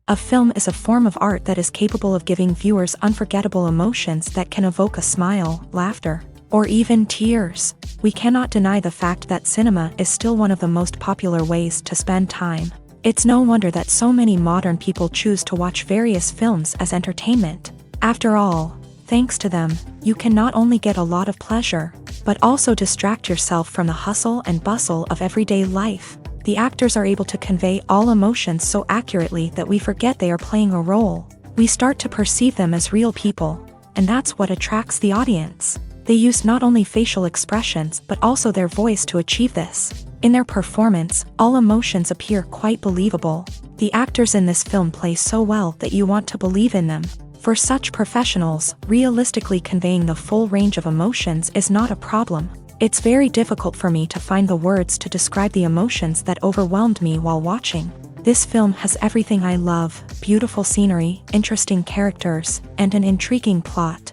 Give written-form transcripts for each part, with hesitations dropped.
A film is a form of art that is capable of giving viewers unforgettable emotions that can evoke a smile, laughter, or even tears. We cannot deny the fact that cinema is still one of the most popular ways to spend time. It's no wonder that so many modern people choose to watch various films as entertainment. After all, thanks to them, you can not only get a lot of pleasure, but also distract yourself from the hustle and bustle of everyday life. The actors are able to convey all emotions so accurately that we forget they are playing a role. We start to perceive them as real people, and that's what attracts the audience. They use not only facial expressions but also their voice to achieve this. In their performance, all emotions appear quite believable. The actors in this film play so well that you want to believe in them. For such professionals, realistically conveying the full range of emotions is not a problem. It's very difficult for me to find the words to describe the emotions that overwhelmed me while watching. This film has everything I love: beautiful scenery, interesting characters, and an intriguing plot.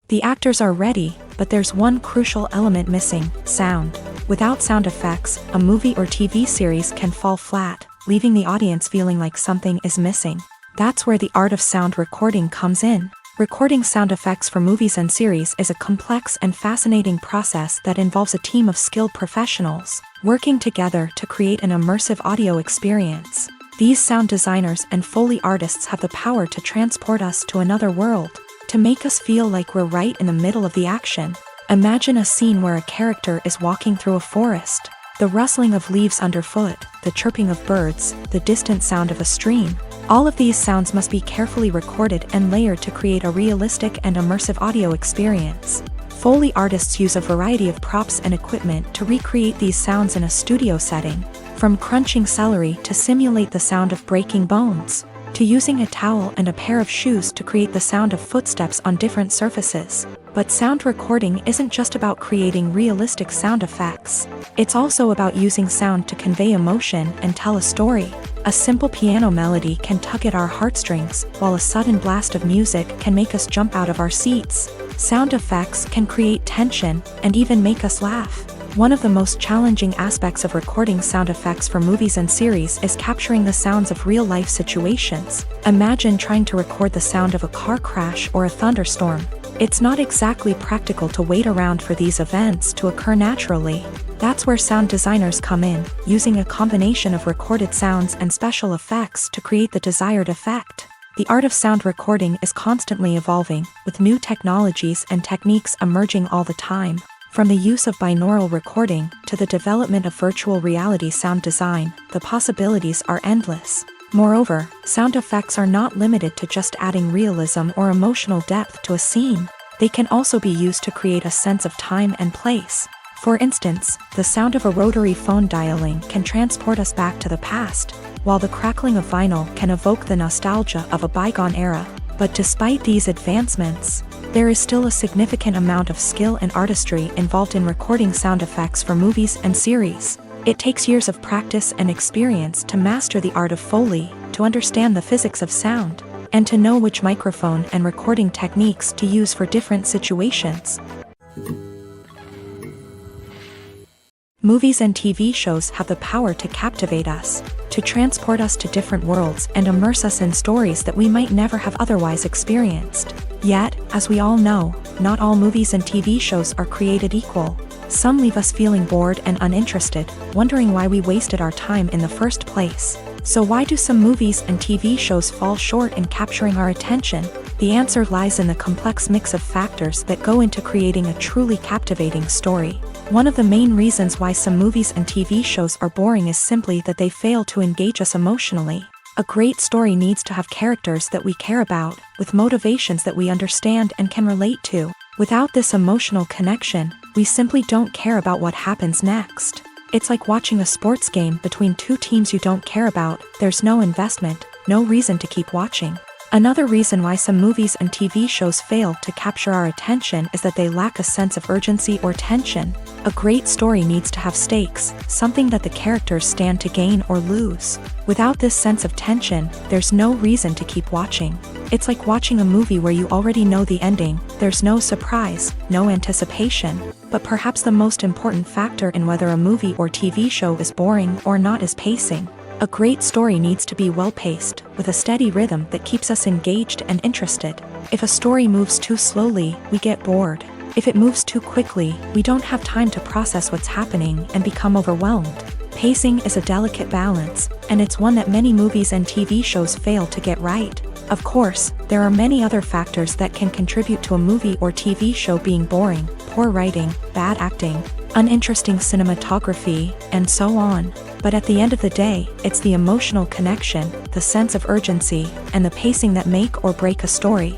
The actors are ready, but there's one crucial element missing: sound. Without sound effects, a movie or TV series can fall flat, leaving the audience feeling like something is missing. That's where the art of sound recording comes in. Recording sound effects for movies and series is a complex and fascinating process that involves a team of skilled professionals working together to create an immersive audio experience. These sound designers and Foley artists have the power to transport us to another world, to make us feel like we're right in the middle of the action. Imagine a scene where a character is walking through a forest. The rustling of leaves underfoot, the chirping of birds, the distant sound of a stream. All of these sounds must be carefully recorded and layered to create a realistic and immersive audio experience. Foley artists use a variety of props and equipment to recreate these sounds in a studio setting, from crunching celery to simulate the sound of breaking bones, to using a towel and a pair of shoes to create the sound of footsteps on different surfaces. But sound recording isn't just about creating realistic sound effects. It's also about using sound to convey emotion and tell a story. A simple piano melody can tug at our heartstrings, while a sudden blast of music can make us jump out of our seats. Sound effects can create tension and even make us laugh. One of the most challenging aspects of recording sound effects for movies and series is capturing the sounds of real-life situations. Imagine trying to record the sound of a car crash or a thunderstorm. It's not exactly practical to wait around for these events to occur naturally. That's where sound designers come in, using a combination of recorded sounds and special effects to create the desired effect. The art of sound recording is constantly evolving, with new technologies and techniques emerging all the time. From the use of binaural recording to the development of virtual reality sound design, the possibilities are endless. Moreover, sound effects are not limited to just adding realism or emotional depth to a scene. They can also be used to create a sense of time and place. For instance, the sound of a rotary phone dialing can transport us back to the past, while the crackling of vinyl can evoke the nostalgia of a bygone era. But despite these advancements, there is still a significant amount of skill and artistry involved in recording sound effects for movies and series. It takes years of practice and experience to master the art of Foley, to understand the physics of sound, and to know which microphone and recording techniques to use for different situations. Movies and TV shows have the power to captivate us, to transport us to different worlds and immerse us in stories that we might never have otherwise experienced. Yet, as we all know, not all movies and TV shows are created equal. Some leave us feeling bored and uninterested, wondering why we wasted our time in the first place. So why do some movies and TV shows fall short in capturing our attention? The answer lies in the complex mix of factors that go into creating a truly captivating story. One of the main reasons why some movies and TV shows are boring is simply that they fail to engage us emotionally. A great story needs to have characters that we care about, with motivations that we understand and can relate to. Without this emotional connection, we simply don't care about what happens next. It's like watching a sports game between two teams you don't care about. There's no investment, no reason to keep watching. Another reason why some movies and TV shows fail to capture our attention is that they lack a sense of urgency or tension. A great story needs to have stakes, something that the characters stand to gain or lose. Without this sense of tension, there's no reason to keep watching. It's like watching a movie where you already know the ending. There's no surprise, no anticipation. But perhaps the most important factor in whether a movie or TV show is boring or not is pacing. A great story needs to be well-paced, with a steady rhythm that keeps us engaged and interested. If a story moves too slowly, we get bored. If it moves too quickly, we don't have time to process what's happening and become overwhelmed. Pacing is a delicate balance, and it's one that many movies and TV shows fail to get right. Of course, there are many other factors that can contribute to a movie or TV show being boring: poor writing, bad acting, uninteresting cinematography, and so on. But at the end of the day, it's the emotional connection, the sense of urgency, and the pacing that make or break a story.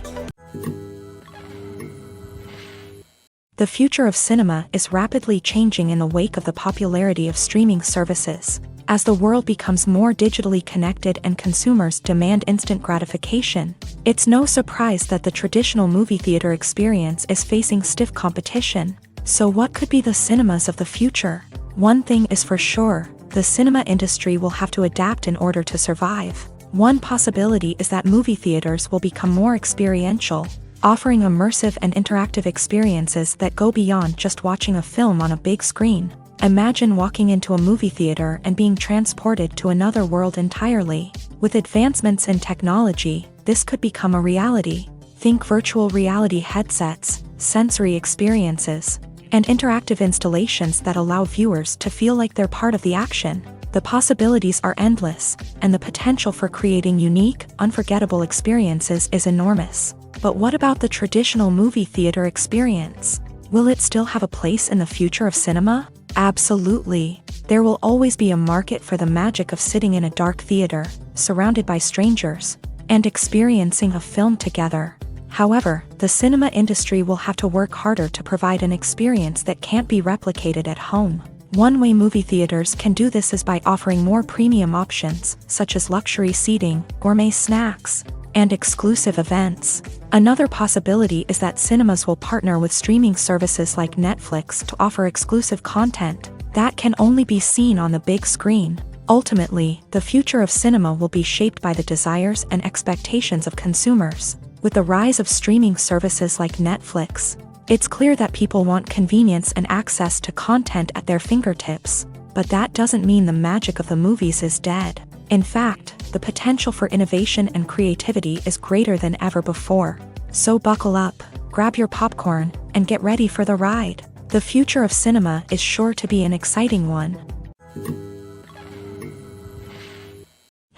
The future of cinema is rapidly changing in the wake of the popularity of streaming services. As the world becomes more digitally connected and consumers demand instant gratification, it's no surprise that the traditional movie theater experience is facing stiff competition. So what could be the cinemas of the future? One thing is for sure, the cinema industry will have to adapt in order to survive. One possibility is that movie theaters will become more experiential, offering immersive and interactive experiences that go beyond just watching a film on a big screen. Imagine walking into a movie theater and being transported to another world entirely. With advancements in technology, this could become a reality. Think virtual reality headsets, sensory experiences, and interactive installations that allow viewers to feel like they're part of the action. The possibilities are endless, and the potential for creating unique, unforgettable experiences is enormous. But what about the traditional movie theater experience? Will it still have a place in the future of cinema? Absolutely. There will always be a market for the magic of sitting in a dark theater, surrounded by strangers, and experiencing a film together. However, the cinema industry will have to work harder to provide an experience that can't be replicated at home. One way movie theaters can do this is by offering more premium options, such as luxury seating, gourmet snacks, and exclusive events. Another possibility is that cinemas will partner with streaming services like Netflix to offer exclusive content that can only be seen on the big screen. Ultimately, the future of cinema will be shaped by the desires and expectations of consumers. With the rise of streaming services like Netflix, it's clear that people want convenience and access to content at their fingertips. But that doesn't mean the magic of the movies is dead. In fact, the potential for innovation and creativity is greater than ever before. So buckle up, grab your popcorn, and get ready for the ride. The future of cinema is sure to be an exciting one.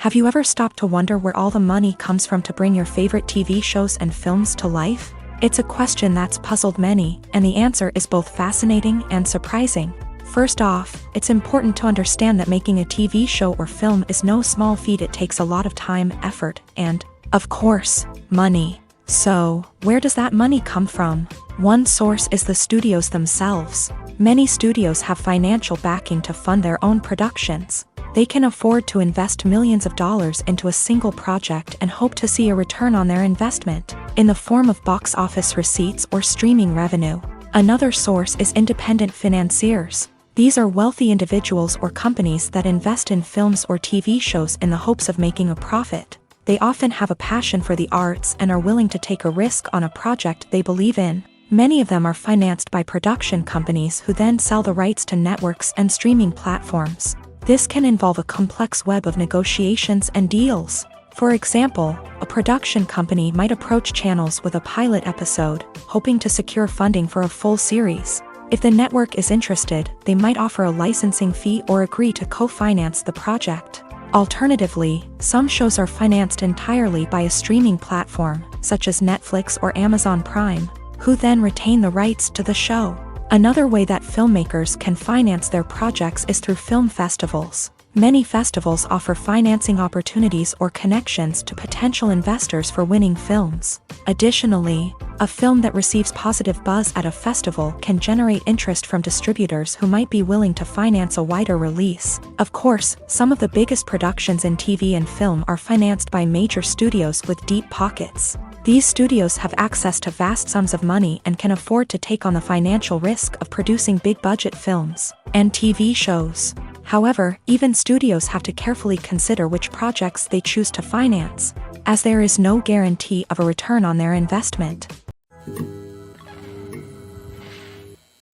Have you ever stopped to wonder where all the money comes from to bring your favorite TV shows and films to life? It's a question that's puzzled many, and the answer is both fascinating and surprising. First off, it's important to understand that making a TV show or film is no small feat. It takes a lot of time, effort, and, of course, money. So, where does that money come from? One source is the studios themselves. Many studios have financial backing to fund their own productions. They can afford to invest millions of dollars into a single project and hope to see a return on their investment, in the form of box office receipts or streaming revenue. Another source is independent financiers. These are wealthy individuals or companies that invest in films or TV shows in the hopes of making a profit. They often have a passion for the arts and are willing to take a risk on a project they believe in. Many of them are financed by production companies who then sell the rights to networks and streaming platforms. This can involve a complex web of negotiations and deals. For example, a production company might approach channels with a pilot episode, hoping to secure funding for a full series. If the network is interested, they might offer a licensing fee or agree to co-finance the project. Alternatively, some shows are financed entirely by a streaming platform, such as Netflix or Amazon Prime, who then retain the rights to the show. Another way that filmmakers can finance their projects is through film festivals. Many festivals offer financing opportunities or connections to potential investors for winning films. Additionally, a film that receives positive buzz at a festival can generate interest from distributors who might be willing to finance a wider release. Of course, some of the biggest productions in TV and film are financed by major studios with deep pockets. These studios have access to vast sums of money and can afford to take on the financial risk of producing big-budget films and TV shows. However, even studios have to carefully consider which projects they choose to finance, as there is no guarantee of a return on their investment.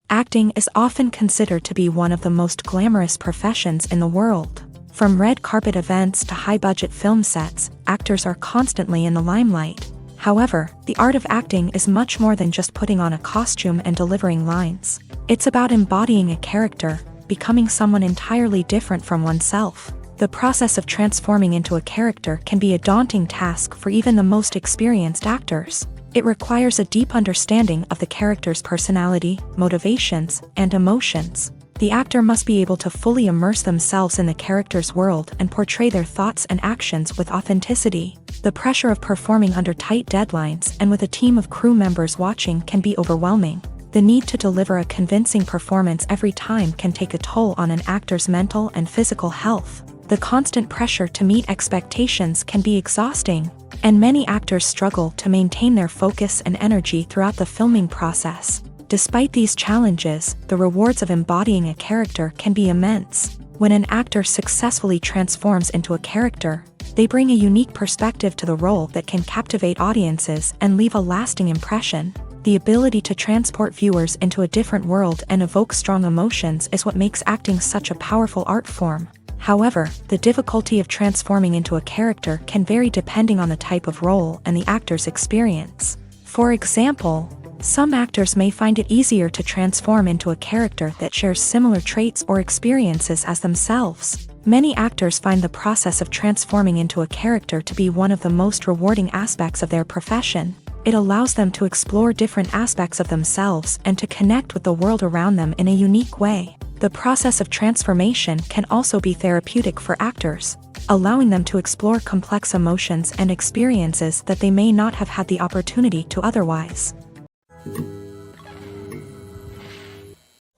Acting is often considered to be one of the most glamorous professions in the world. From red carpet events to high-budget film sets, actors are constantly in the limelight. However, the art of acting is much more than just putting on a costume and delivering lines. It's about embodying a character, becoming someone entirely different from oneself. The process of transforming into a character can be a daunting task for even the most experienced actors. It requires a deep understanding of the character's personality, motivations, and emotions. The actor must be able to fully immerse themselves in the character's world and portray their thoughts and actions with authenticity. The pressure of performing under tight deadlines and with a team of crew members watching can be overwhelming. The need to deliver a convincing performance every time can take a toll on an actor's mental and physical health. The constant pressure to meet expectations can be exhausting, and many actors struggle to maintain their focus and energy throughout the filming process. Despite these challenges, the rewards of embodying a character can be immense. When an actor successfully transforms into a character, they bring a unique perspective to the role that can captivate audiences and leave a lasting impression. The ability to transport viewers into a different world and evoke strong emotions is what makes acting such a powerful art form. However, the difficulty of transforming into a character can vary depending on the type of role and the actor's experience. For example, some actors may find it easier to transform into a character that shares similar traits or experiences as themselves. Many actors find the process of transforming into a character to be one of the most rewarding aspects of their profession. It allows them to explore different aspects of themselves and to connect with the world around them in a unique way. The process of transformation can also be therapeutic for actors, allowing them to explore complex emotions and experiences that they may not have had the opportunity to otherwise.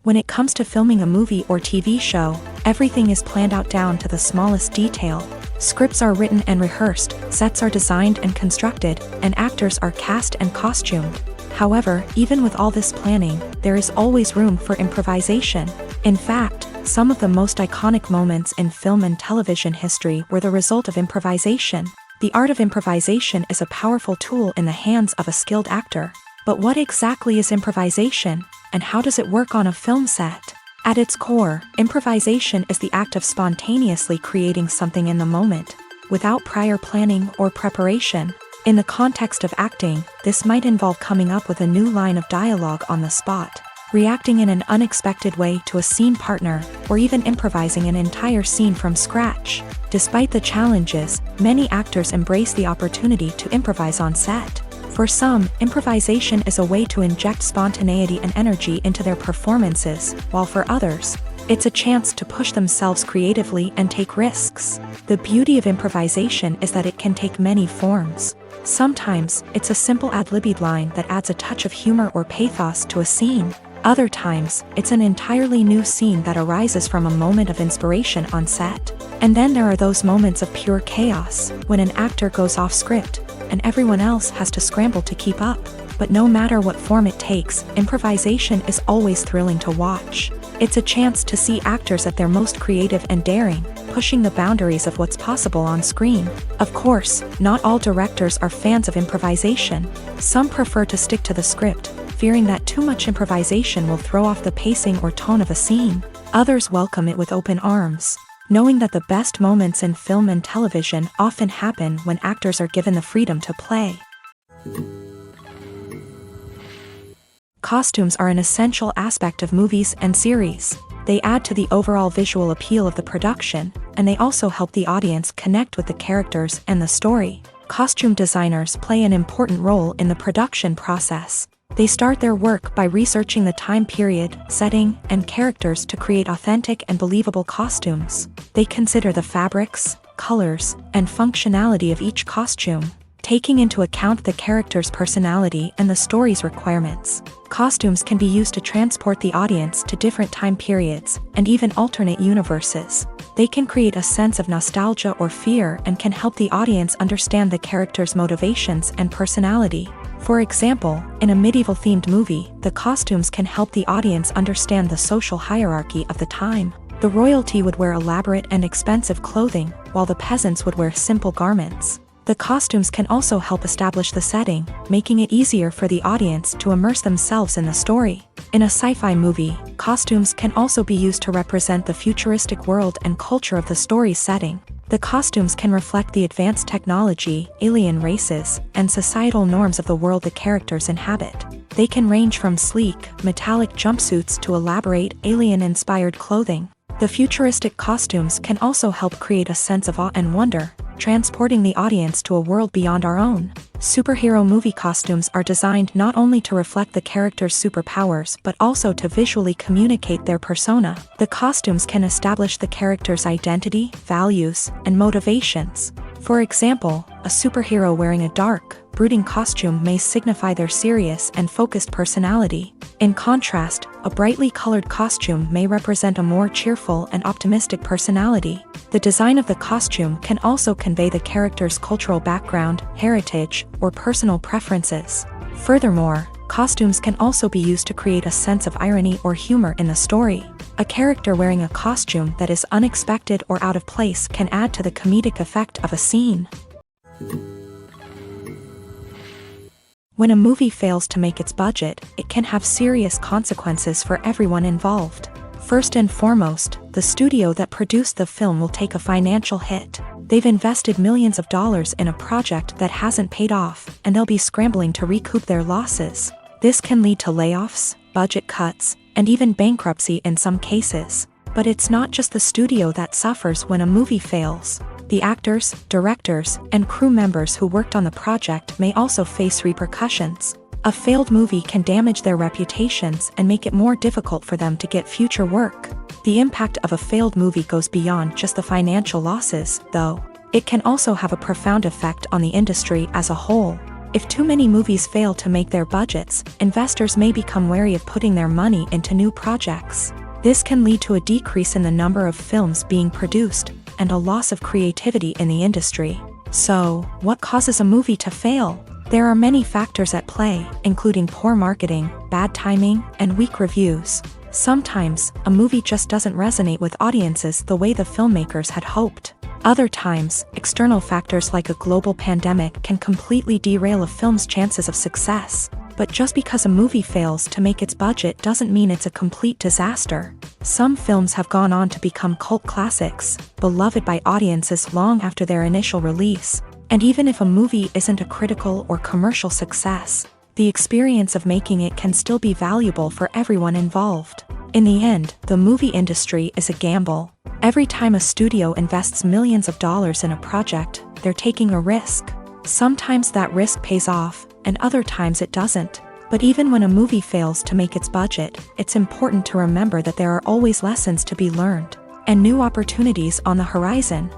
When it comes to filming a movie or TV show, everything is planned out down to the smallest detail. Scripts are written and rehearsed, sets are designed and constructed, and actors are cast and costumed. However, even with all this planning, there is always room for improvisation. In fact, some of the most iconic moments in film and television history were the result of improvisation. The art of improvisation is a powerful tool in the hands of a skilled actor. But what exactly is improvisation, and how does it work on a film set? At its core, improvisation is the act of spontaneously creating something in the moment, without prior planning or preparation. In the context of acting, this might involve coming up with a new line of dialogue on the spot, reacting in an unexpected way to a scene partner, or even improvising an entire scene from scratch. Despite the challenges, many actors embrace the opportunity to improvise on set. For some, improvisation is a way to inject spontaneity and energy into their performances, while for others, it's a chance to push themselves creatively and take risks. The beauty of improvisation is that it can take many forms. Sometimes, it's a simple ad-libbed line that adds a touch of humor or pathos to a scene. Other times, it's an entirely new scene that arises from a moment of inspiration on set. And then there are those moments of pure chaos, when an actor goes off script, and everyone else has to scramble to keep up. But no matter what form it takes, improvisation is always thrilling to watch. It's a chance to see actors at their most creative and daring, pushing the boundaries of what's possible on screen. Of course, not all directors are fans of improvisation. Some prefer to stick to the script, fearing that too much improvisation will throw off the pacing or tone of a scene. Others welcome it with open arms, knowing that the best moments in film and television often happen when actors are given the freedom to play. Costumes are an essential aspect of movies and series. They add to the overall visual appeal of the production, and they also help the audience connect with the characters and the story. Costume designers play an important role in the production process. They start their work by researching the time period, setting, and characters to create authentic and believable costumes. They consider the fabrics, colors, and functionality of each costume, taking into account the character's personality and the story's requirements. Costumes can be used to transport the audience to different time periods, and even alternate universes. They can create a sense of nostalgia or fear and can help the audience understand the character's motivations and personality. For example, in a medieval-themed movie, the costumes can help the audience understand the social hierarchy of the time. The royalty would wear elaborate and expensive clothing, while the peasants would wear simple garments. The costumes can also help establish the setting, making it easier for the audience to immerse themselves in the story. In a sci-fi movie, costumes can also be used to represent the futuristic world and culture of the story's setting. The costumes can reflect the advanced technology, alien races, and societal norms of the world the characters inhabit. They can range from sleek, metallic jumpsuits to elaborate, alien-inspired clothing. The futuristic costumes can also help create a sense of awe and wonder, transporting the audience to a world beyond our own. Superhero movie costumes are designed not only to reflect the character's superpowers but also to visually communicate their persona. The costumes can establish the character's identity, values, and motivations. For example, a superhero wearing a dark, brooding costume may signify their serious and focused personality. In contrast, a brightly colored costume may represent a more cheerful and optimistic personality. The design of the costume can also convey the character's cultural background, heritage, or personal preferences. Furthermore, costumes can also be used to create a sense of irony or humor in the story. A character wearing a costume that is unexpected or out of place can add to the comedic effect of a scene. When a movie fails to make its budget, it can have serious consequences for everyone involved. First and foremost, the studio that produced the film will take a financial hit. They've invested millions of dollars in a project that hasn't paid off, and they'll be scrambling to recoup their losses. This can lead to layoffs, budget cuts, and even bankruptcy in some cases. But it's not just the studio that suffers when a movie fails. The actors, directors, and crew members who worked on the project may also face repercussions. A failed movie can damage their reputations and make it more difficult for them to get future work. The impact of a failed movie goes beyond just the financial losses, though. It can also have a profound effect on the industry as a whole. If too many movies fail to make their budgets, investors may become wary of putting their money into new projects. This can lead to a decrease in the number of films being produced, and a loss of creativity in the industry. So, what causes a movie to fail? There are many factors at play, including poor marketing, bad timing, and weak reviews. Sometimes, a movie just doesn't resonate with audiences the way the filmmakers had hoped. Other times, external factors like a global pandemic can completely derail a film's chances of success. But just because a movie fails to make its budget doesn't mean it's a complete disaster. Some films have gone on to become cult classics, beloved by audiences long after their initial release. And even if a movie isn't a critical or commercial success, the experience of making it can still be valuable for everyone involved. In the end, the movie industry is a gamble. Every time a studio invests millions of dollars in a project, they're taking a risk. Sometimes that risk pays off, and other times it doesn't. But even when a movie fails to make its budget, it's important to remember that there are always lessons to be learned, and new opportunities on the horizon.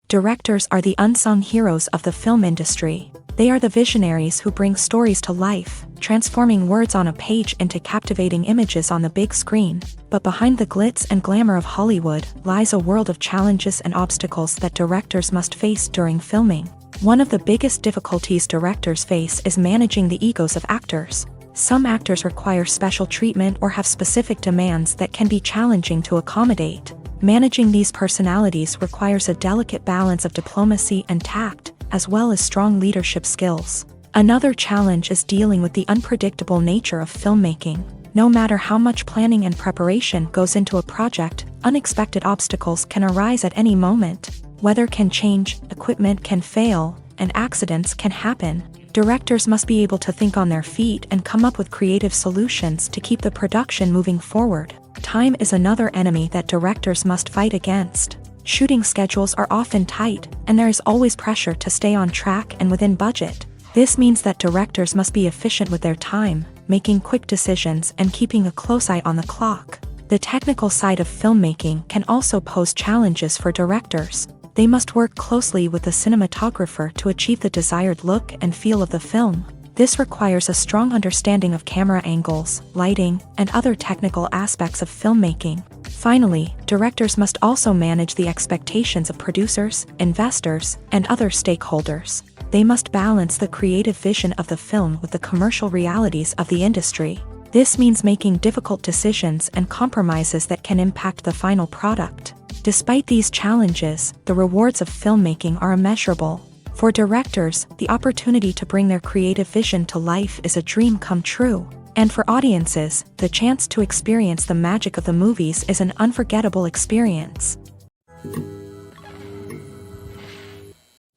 Directors are the unsung heroes of the film industry. They are the visionaries who bring stories to life, transforming words on a page into captivating images on the big screen. But behind the glitz and glamour of Hollywood lies a world of challenges and obstacles that directors must face during filming. One of the biggest difficulties directors face is managing the egos of actors. Some actors require special treatment or have specific demands that can be challenging to accommodate. Managing these personalities requires a delicate balance of diplomacy and tact, as well as strong leadership skills. Another challenge is dealing with the unpredictable nature of filmmaking. No matter how much planning and preparation goes into a project, unexpected obstacles can arise at any moment. Weather can change, equipment can fail, and accidents can happen. Directors must be able to think on their feet and come up with creative solutions to keep the production moving forward. Time is another enemy that directors must fight against. Shooting schedules are often tight, and there is always pressure to stay on track and within budget. This means that directors must be efficient with their time, making quick decisions and keeping a close eye on the clock. The technical side of filmmaking can also pose challenges for directors. They must work closely with the cinematographer to achieve the desired look and feel of the film. This requires a strong understanding of camera angles, lighting, and other technical aspects of filmmaking. Finally, directors must also manage the expectations of producers, investors, and other stakeholders. They must balance the creative vision of the film with the commercial realities of the industry. This means making difficult decisions and compromises that can impact the final product. Despite these challenges, the rewards of filmmaking are immeasurable. For directors, the opportunity to bring their creative vision to life is a dream come true. And for audiences, the chance to experience the magic of the movies is an unforgettable experience.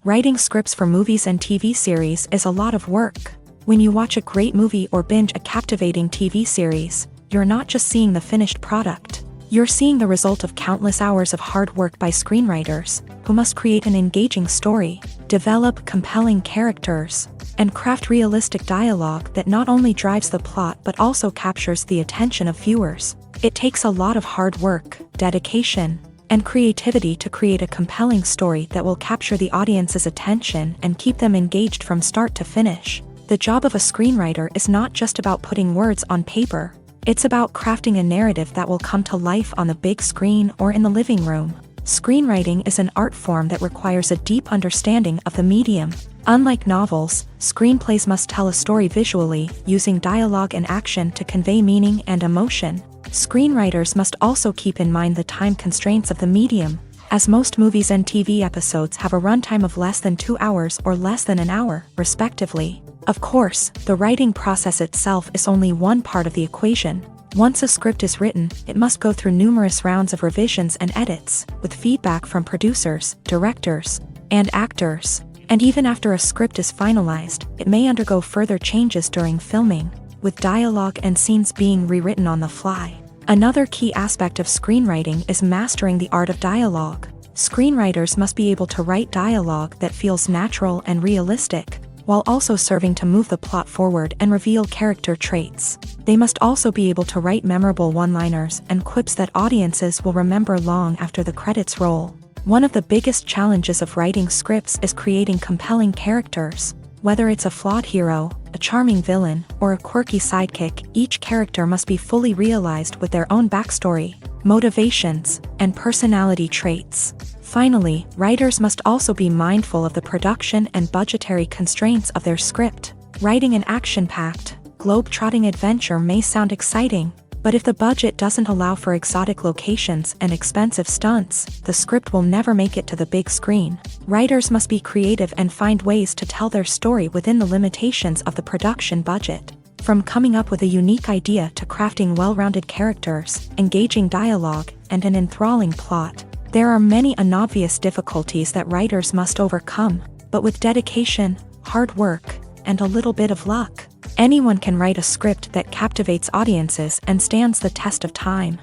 Writing scripts for movies and TV series is a lot of work. When you watch a great movie or binge a captivating TV series, you're not just seeing the finished product. You're seeing the result of countless hours of hard work by screenwriters, who must create an engaging story, develop compelling characters, and craft realistic dialogue that not only drives the plot but also captures the attention of viewers. It takes a lot of hard work, dedication, and creativity to create a compelling story that will capture the audience's attention and keep them engaged from start to finish. The job of a screenwriter is not just about putting words on paper. It's about crafting a narrative that will come to life on the big screen or in the living room. Screenwriting is an art form that requires a deep understanding of the medium. Unlike novels, screenplays must tell a story visually, using dialogue and action to convey meaning and emotion. Screenwriters must also keep in mind the time constraints of the medium, as most movies and TV episodes have a runtime of less than 2 hours or less than an hour, respectively. Of course, the writing process itself is only one part of the equation. Once a script is written, it must go through numerous rounds of revisions and edits, with feedback from producers, directors, and actors. And even after a script is finalized, it may undergo further changes during filming, with dialogue and scenes being rewritten on the fly. Another key aspect of screenwriting is mastering the art of dialogue. Screenwriters must be able to write dialogue that feels natural and realistic, while also serving to move the plot forward and reveal character traits. They must also be able to write memorable one-liners and quips that audiences will remember long after the credits roll. One of the biggest challenges of writing scripts is creating compelling characters. Whether it's a flawed hero, a charming villain, or a quirky sidekick, each character must be fully realized with their own backstory, motivations, and personality traits. Finally, writers must also be mindful of the production and budgetary constraints of their script. Writing an action-packed, globe-trotting adventure may sound exciting, but if the budget doesn't allow for exotic locations and expensive stunts, the script will never make it to the big screen. Writers must be creative and find ways to tell their story within the limitations of the production budget. From coming up with a unique idea to crafting well-rounded characters, engaging dialogue, and an enthralling plot, there are many unobvious difficulties that writers must overcome, but with dedication, hard work, and a little bit of luck, anyone can write a script that captivates audiences and stands the test of time.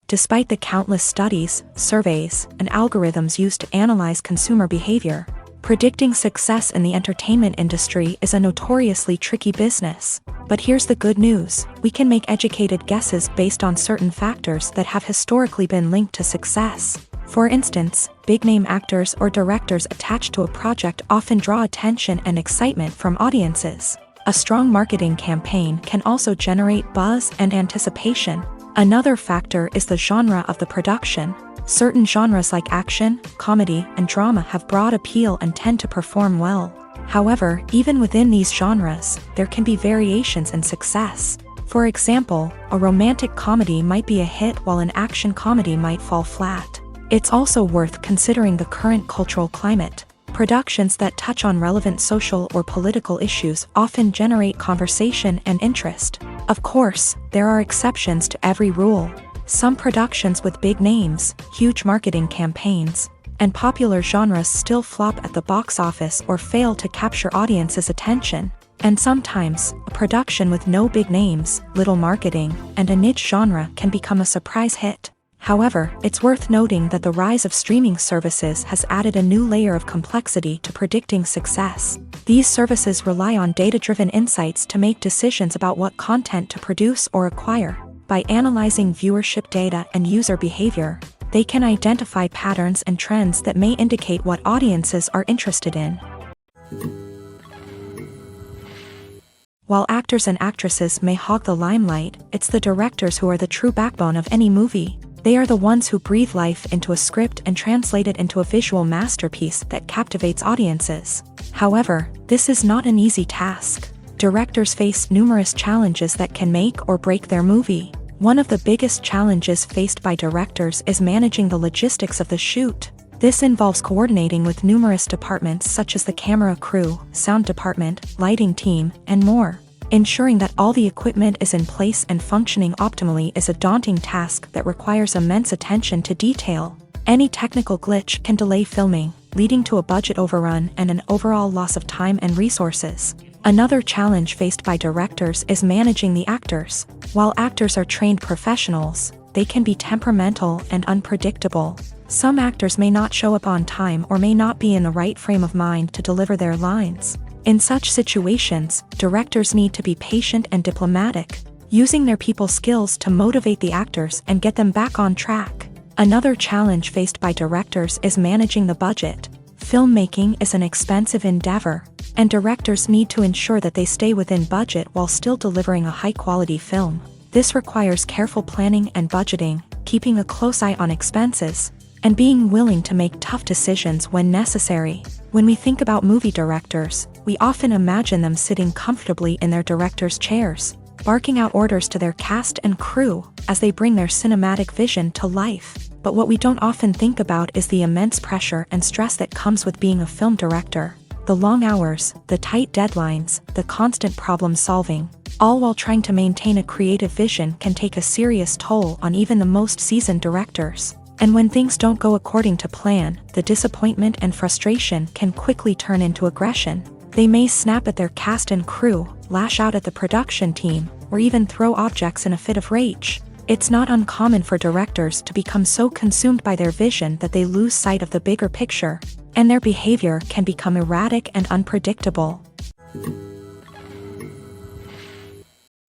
Despite the countless studies, surveys, and algorithms used to analyze consumer behavior, predicting success in the entertainment industry is a notoriously tricky business. But here's the good news: we can make educated guesses based on certain factors that have historically been linked to success. For instance, big-name actors or directors attached to a project often draw attention and excitement from audiences. A strong marketing campaign can also generate buzz and anticipation. Another factor is the genre of the production. Certain genres like action, comedy, and drama have broad appeal and tend to perform well. However, even within these genres, there can be variations in success. For example, a romantic comedy might be a hit while an action comedy might fall flat. It's also worth considering the current cultural climate. Productions that touch on relevant social or political issues often generate conversation and interest. Of course, there are exceptions to every rule. Some productions with big names, huge marketing campaigns, and popular genres still flop at the box office or fail to capture audiences' attention. And sometimes, a production with no big names, little marketing, and a niche genre can become a surprise hit. However, it's worth noting that the rise of streaming services has added a new layer of complexity to predicting success. These services rely on data-driven insights to make decisions about what content to produce or acquire. By analyzing viewership data and user behavior, they can identify patterns and trends that may indicate what audiences are interested in. While actors and actresses may hog the limelight, it's the directors who are the true backbone of any movie. They are the ones who breathe life into a script and translate it into a visual masterpiece that captivates audiences. However, this is not an easy task. Directors face numerous challenges that can make or break their movie. One of the biggest challenges faced by directors is managing the logistics of the shoot. This involves coordinating with numerous departments such as the camera crew, sound department, lighting team, and more. Ensuring that all the equipment is in place and functioning optimally is a daunting task that requires immense attention to detail. Any technical glitch can delay filming, leading to a budget overrun and an overall loss of time and resources. Another challenge faced by directors is managing the actors. While actors are trained professionals, they can be temperamental and unpredictable. Some actors may not show up on time or may not be in the right frame of mind to deliver their lines. In such situations, directors need to be patient and diplomatic, using their people skills to motivate the actors and get them back on track. Another challenge faced by directors is managing the budget. Filmmaking is an expensive endeavor, and directors need to ensure that they stay within budget while still delivering a high-quality film. This requires careful planning and budgeting, keeping a close eye on expenses, and being willing to make tough decisions when necessary. When we think about movie directors, we often imagine them sitting comfortably in their director's chairs, barking out orders to their cast and crew as they bring their cinematic vision to life. But what we don't often think about is the immense pressure and stress that comes with being a film director. The long hours, the tight deadlines, the constant problem solving, all while trying to maintain a creative vision can take a serious toll on even the most seasoned directors. And when things don't go according to plan, the disappointment and frustration can quickly turn into aggression. They may snap at their cast and crew, lash out at the production team, or even throw objects in a fit of rage. It's not uncommon for directors to become so consumed by their vision that they lose sight of the bigger picture, and their behavior can become erratic and unpredictable.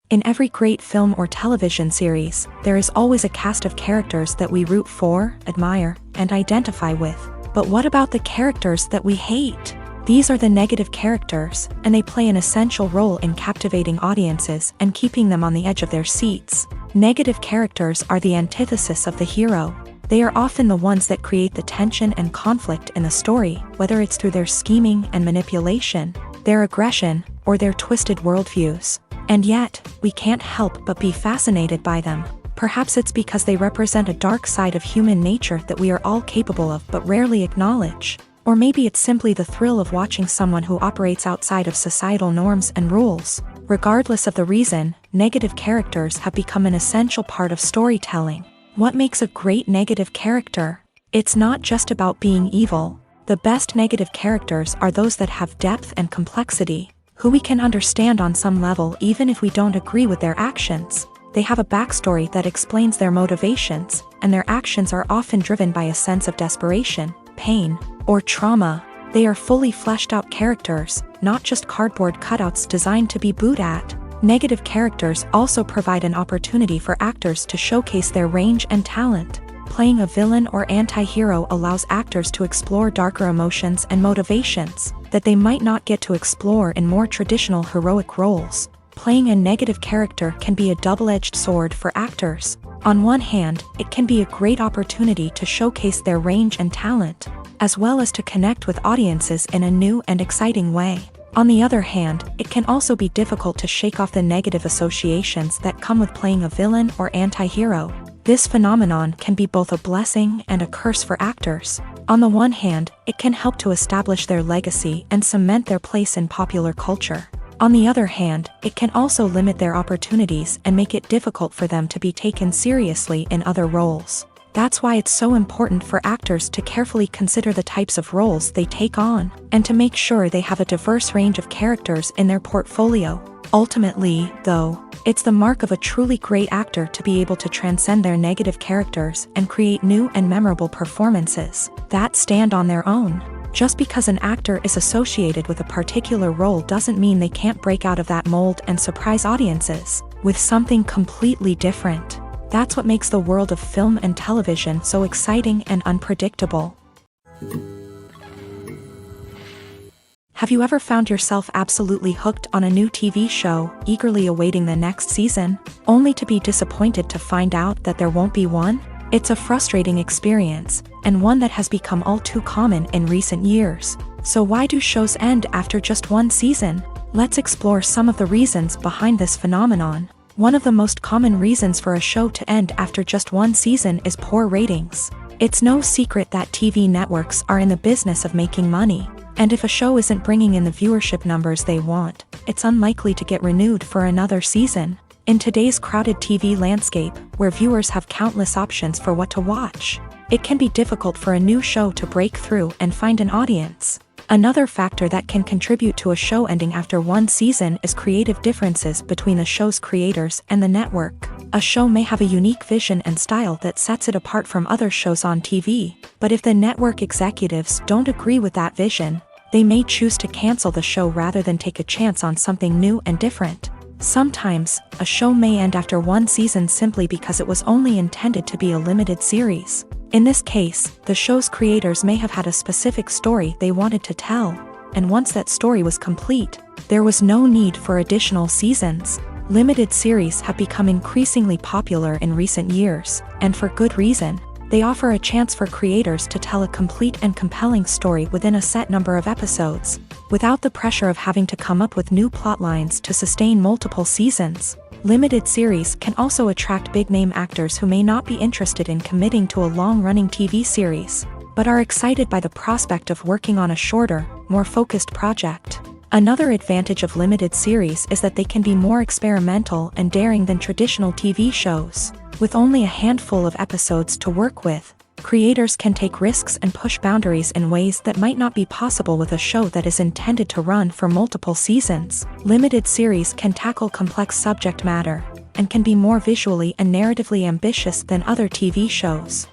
In every great film or television series, there is always a cast of characters that we root for, admire, and identify with. But what about the characters that we hate? These are the negative characters, and they play an essential role in captivating audiences and keeping them on the edge of their seats. Negative characters are the antithesis of the hero. They are often the ones that create the tension and conflict in the story, whether it's through their scheming and manipulation, their aggression, or their twisted worldviews. And yet, we can't help but be fascinated by them. Perhaps it's because they represent a dark side of human nature that we are all capable of but rarely acknowledge. Or maybe it's simply the thrill of watching someone who operates outside of societal norms and rules. Regardless of the reason, negative characters have become an essential part of storytelling. What makes a great negative character? It's not just about being evil. The best negative characters are those that have depth and complexity, who we can understand on some level even if we don't agree with their actions. They have a backstory that explains their motivations, and their actions are often driven by a sense of desperation, pain, or trauma. They are fully fleshed out characters, not just cardboard cutouts designed to be booed at. Negative characters also provide an opportunity for actors to showcase their range and talent. Playing a villain or anti-hero allows actors to explore darker emotions and motivations that they might not get to explore in more traditional heroic roles. Playing a negative character can be a double-edged sword for actors. On one hand, it can be a great opportunity to showcase their range and talent, as well as to connect with audiences in a new and exciting way. On the other hand, it can also be difficult to shake off the negative associations that come with playing a villain or anti-hero. This phenomenon can be both a blessing and a curse for actors. On the one hand, it can help to establish their legacy and cement their place in popular culture. On the other hand, it can also limit their opportunities and make it difficult for them to be taken seriously in other roles. That's why it's so important for actors to carefully consider the types of roles they take on, and to make sure they have a diverse range of characters in their portfolio. Ultimately, though, it's the mark of a truly great actor to be able to transcend their negative characters and create new and memorable performances that stand on their own. Just because an actor is associated with a particular role doesn't mean they can't break out of that mold and surprise audiences with something completely different. That's what makes the world of film and television so exciting and unpredictable. Have you ever found yourself absolutely hooked on a new TV show, eagerly awaiting the next season, only to be disappointed to find out that there won't be one? It's a frustrating experience, and one that has become all too common in recent years. So why do shows end after just one season? Let's explore some of the reasons behind this phenomenon. One of the most common reasons for a show to end after just one season is poor ratings. It's no secret that TV networks are in the business of making money, and if a show isn't bringing in the viewership numbers they want, it's unlikely to get renewed for another season. In today's crowded TV landscape, where viewers have countless options for what to watch, it can be difficult for a new show to break through and find an audience. Another factor that can contribute to a show ending after one season is creative differences between the show's creators and the network. A show may have a unique vision and style that sets it apart from other shows on TV, but if the network executives don't agree with that vision, they may choose to cancel the show rather than take a chance on something new and different. Sometimes, a show may end after one season simply because it was only intended to be a limited series. In this case, the show's creators may have had a specific story they wanted to tell, and once that story was complete, there was no need for additional seasons. Limited series have become increasingly popular in recent years, and for good reason. They offer a chance for creators to tell a complete and compelling story within a set number of episodes, without the pressure of having to come up with new plot lines to sustain multiple seasons. Limited series can also attract big-name actors who may not be interested in committing to a long-running TV series, but are excited by the prospect of working on a shorter, more focused project. Another advantage of limited series is that they can be more experimental and daring than traditional TV shows. With only a handful of episodes to work with, creators can take risks and push boundaries in ways that might not be possible with a show that is intended to run for multiple seasons. Limited series can tackle complex subject matter, and can be more visually and narratively ambitious than other TV shows.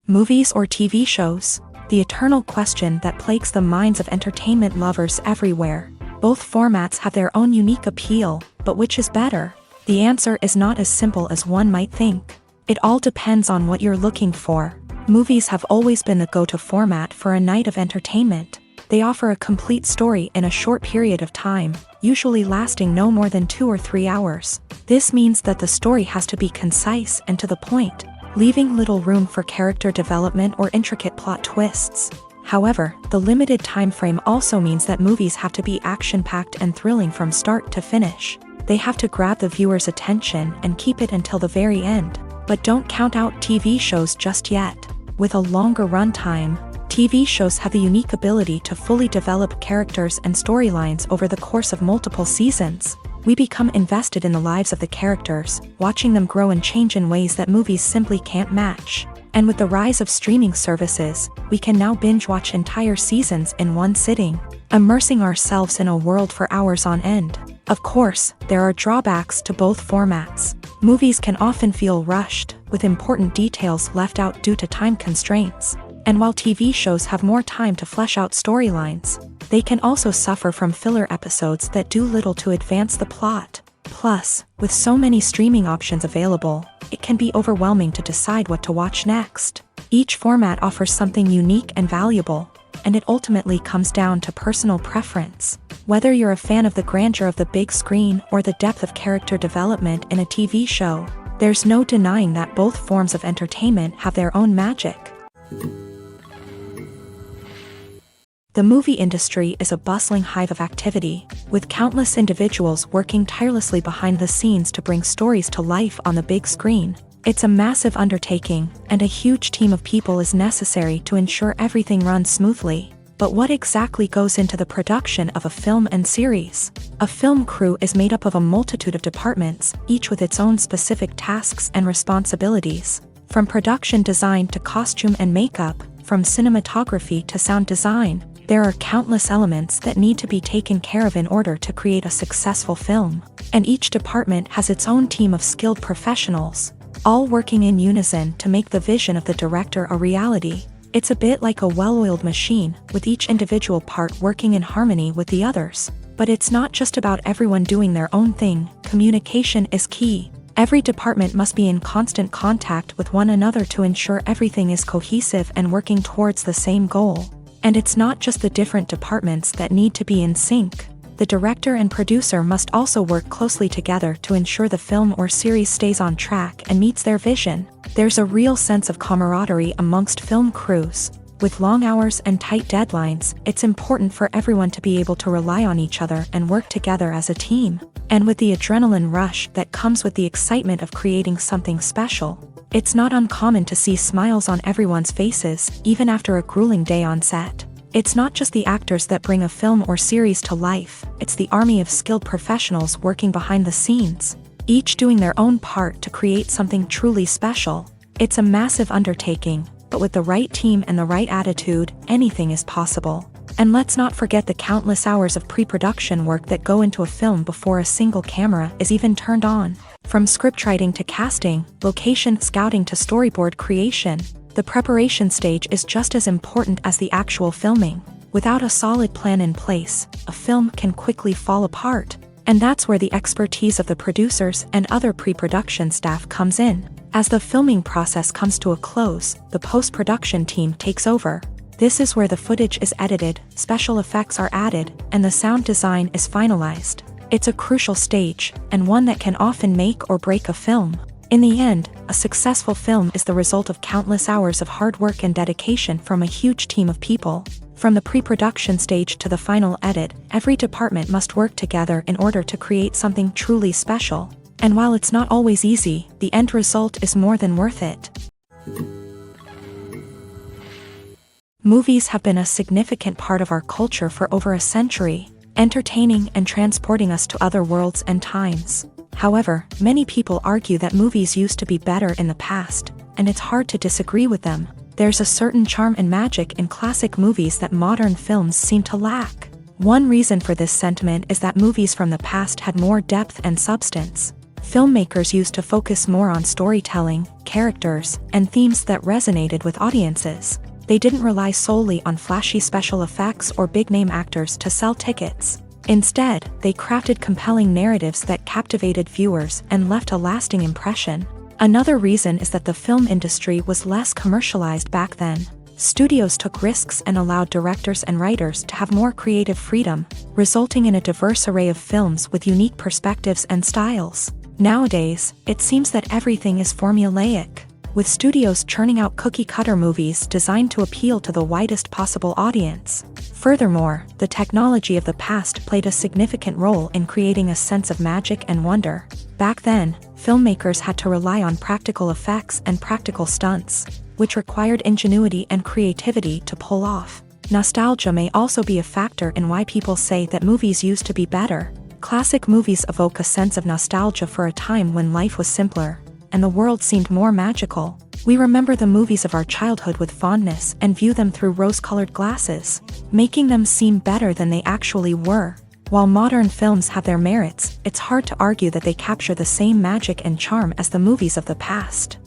Movies or TV shows? The eternal question that plagues the minds of entertainment lovers everywhere. Both formats have their own unique appeal, but which is better? The answer is not as simple as one might think. It all depends on what you're looking for. Movies have always been the go-to format for a night of entertainment. They offer a complete story in a short period of time, usually lasting no more than 2 or 3 hours. This means that the story has to be concise and to the point, leaving little room for character development or intricate plot twists. However, the limited time frame also means that movies have to be action-packed and thrilling from start to finish. They have to grab the viewer's attention and keep it until the very end. But don't count out TV shows just yet. With a longer runtime, TV shows have the unique ability to fully develop characters and storylines over the course of multiple seasons. We become invested in the lives of the characters, watching them grow and change in ways that movies simply can't match. And with the rise of streaming services, we can now binge-watch entire seasons in one sitting, immersing ourselves in a world for hours on end. Of course, there are drawbacks to both formats. Movies can often feel rushed, with important details left out due to time constraints. And while TV shows have more time to flesh out storylines, they can also suffer from filler episodes that do little to advance the plot. Plus, with so many streaming options available, it can be overwhelming to decide what to watch next. Each format offers something unique and valuable, and it ultimately comes down to personal preference. Whether you're a fan of the grandeur of the big screen or the depth of character development in a TV show, there's no denying that both forms of entertainment have their own magic. The movie industry is a bustling hive of activity, with countless individuals working tirelessly behind the scenes to bring stories to life on the big screen. It's a massive undertaking, and a huge team of people is necessary to ensure everything runs smoothly. But what exactly goes into the production of a film and series? A film crew is made up of a multitude of departments, each with its own specific tasks and responsibilities. From production design to costume and makeup, from cinematography to sound design, there are countless elements that need to be taken care of in order to create a successful film. And each department has its own team of skilled professionals, all working in unison to make the vision of the director a reality. It's a bit like a well-oiled machine, with each individual part working in harmony with the others. But it's not just about everyone doing their own thing. Communication is key. Every department must be in constant contact with one another to ensure everything is cohesive and working towards the same goal. And it's not just the different departments that need to be in sync. The director and producer must also work closely together to ensure the film or series stays on track and meets their vision. There's a real sense of camaraderie amongst film crews. With long hours and tight deadlines, it's important for everyone to be able to rely on each other and work together as a team. And with the adrenaline rush that comes with the excitement of creating something special, it's not uncommon to see smiles on everyone's faces, even after a grueling day on set. It's not just the actors that bring a film or series to life, it's the army of skilled professionals working behind the scenes, each doing their own part to create something truly special. It's a massive undertaking, but with the right team and the right attitude, anything is possible. And let's not forget the countless hours of pre-production work that go into a film before a single camera is even turned on. From scriptwriting to casting, location scouting to storyboard creation, the preparation stage is just as important as the actual filming. Without a solid plan in place, a film can quickly fall apart. And that's where the expertise of the producers and other pre-production staff comes in. As the filming process comes to a close, the post-production team takes over. This is where the footage is edited, special effects are added, and the sound design is finalized. It's a crucial stage, and one that can often make or break a film. In the end, a successful film is the result of countless hours of hard work and dedication from a huge team of people. From the pre-production stage to the final edit, every department must work together in order to create something truly special. And while it's not always easy, the end result is more than worth it. Movies have been a significant part of our culture for over a century, entertaining and transporting us to other worlds and times. However, many people argue that movies used to be better in the past, and it's hard to disagree with them. There's a certain charm and magic in classic movies that modern films seem to lack. One reason for this sentiment is that movies from the past had more depth and substance. Filmmakers used to focus more on storytelling, characters, and themes that resonated with audiences. They didn't rely solely on flashy special effects or big-name actors to sell tickets. Instead, they crafted compelling narratives that captivated viewers and left a lasting impression. Another reason is that the film industry was less commercialized back then. Studios took risks and allowed directors and writers to have more creative freedom, resulting in a diverse array of films with unique perspectives and styles. Nowadays, it seems that everything is formulaic, with studios churning out cookie-cutter movies designed to appeal to the widest possible audience. Furthermore, the technology of the past played a significant role in creating a sense of magic and wonder. Back then, filmmakers had to rely on practical effects and practical stunts, which required ingenuity and creativity to pull off. Nostalgia may also be a factor in why people say that movies used to be better. Classic movies evoke a sense of nostalgia for a time when life was simpler, and the world seemed more magical. We remember the movies of our childhood with fondness and view them through rose-colored glasses, making them seem better than they actually were. While modern films have their merits, it's hard to argue that they capture the same magic and charm as the movies of the past.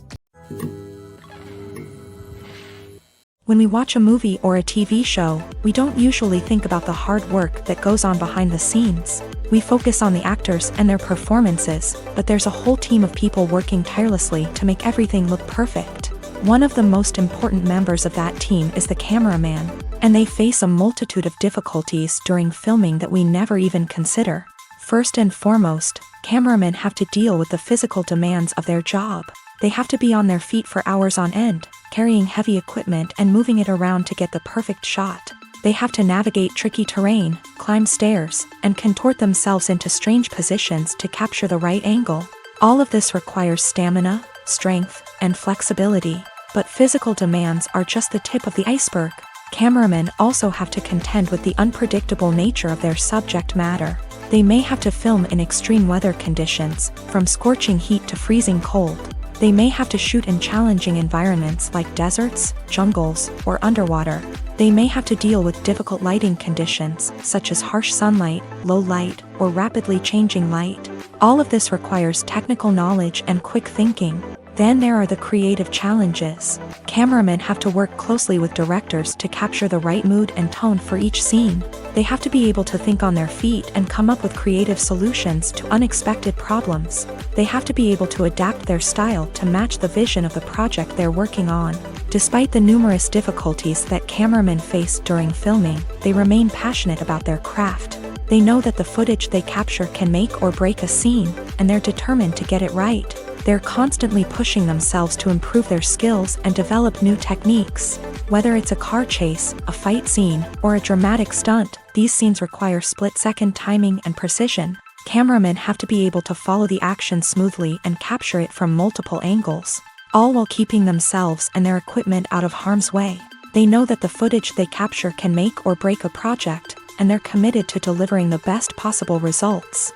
When we watch a movie or a TV show, we don't usually think about the hard work that goes on behind the scenes. We focus on the actors and their performances, but there's a whole team of people working tirelessly to make everything look perfect. One of the most important members of that team is the cameraman, and they face a multitude of difficulties during filming that we never even consider. First and foremost, cameramen have to deal with the physical demands of their job. They have to be on their feet for hours on end, carrying heavy equipment and moving it around to get the perfect shot. They have to navigate tricky terrain, climb stairs, and contort themselves into strange positions to capture the right angle. All of this requires stamina, strength, and flexibility. But physical demands are just the tip of the iceberg. Cameramen also have to contend with the unpredictable nature of their subject matter. They may have to film in extreme weather conditions, from scorching heat to freezing cold. They may have to shoot in challenging environments like deserts, jungles, or underwater. They may have to deal with difficult lighting conditions, such as harsh sunlight, low light, or rapidly changing light. All of this requires technical knowledge and quick thinking. Then there are the creative challenges. Cameramen have to work closely with directors to capture the right mood and tone for each scene. They have to be able to think on their feet and come up with creative solutions to unexpected problems. They have to be able to adapt their style to match the vision of the project they're working on. Despite the numerous difficulties that cameramen face during filming, they remain passionate about their craft. They know that the footage they capture can make or break a scene, and they're determined to get it right. They're constantly pushing themselves to improve their skills and develop new techniques. Whether it's a car chase, a fight scene, or a dramatic stunt, these scenes require split-second timing and precision. Cameramen have to be able to follow the action smoothly and capture it from multiple angles, all while keeping themselves and their equipment out of harm's way. They know that the footage they capture can make or break a project, and they're committed to delivering the best possible results.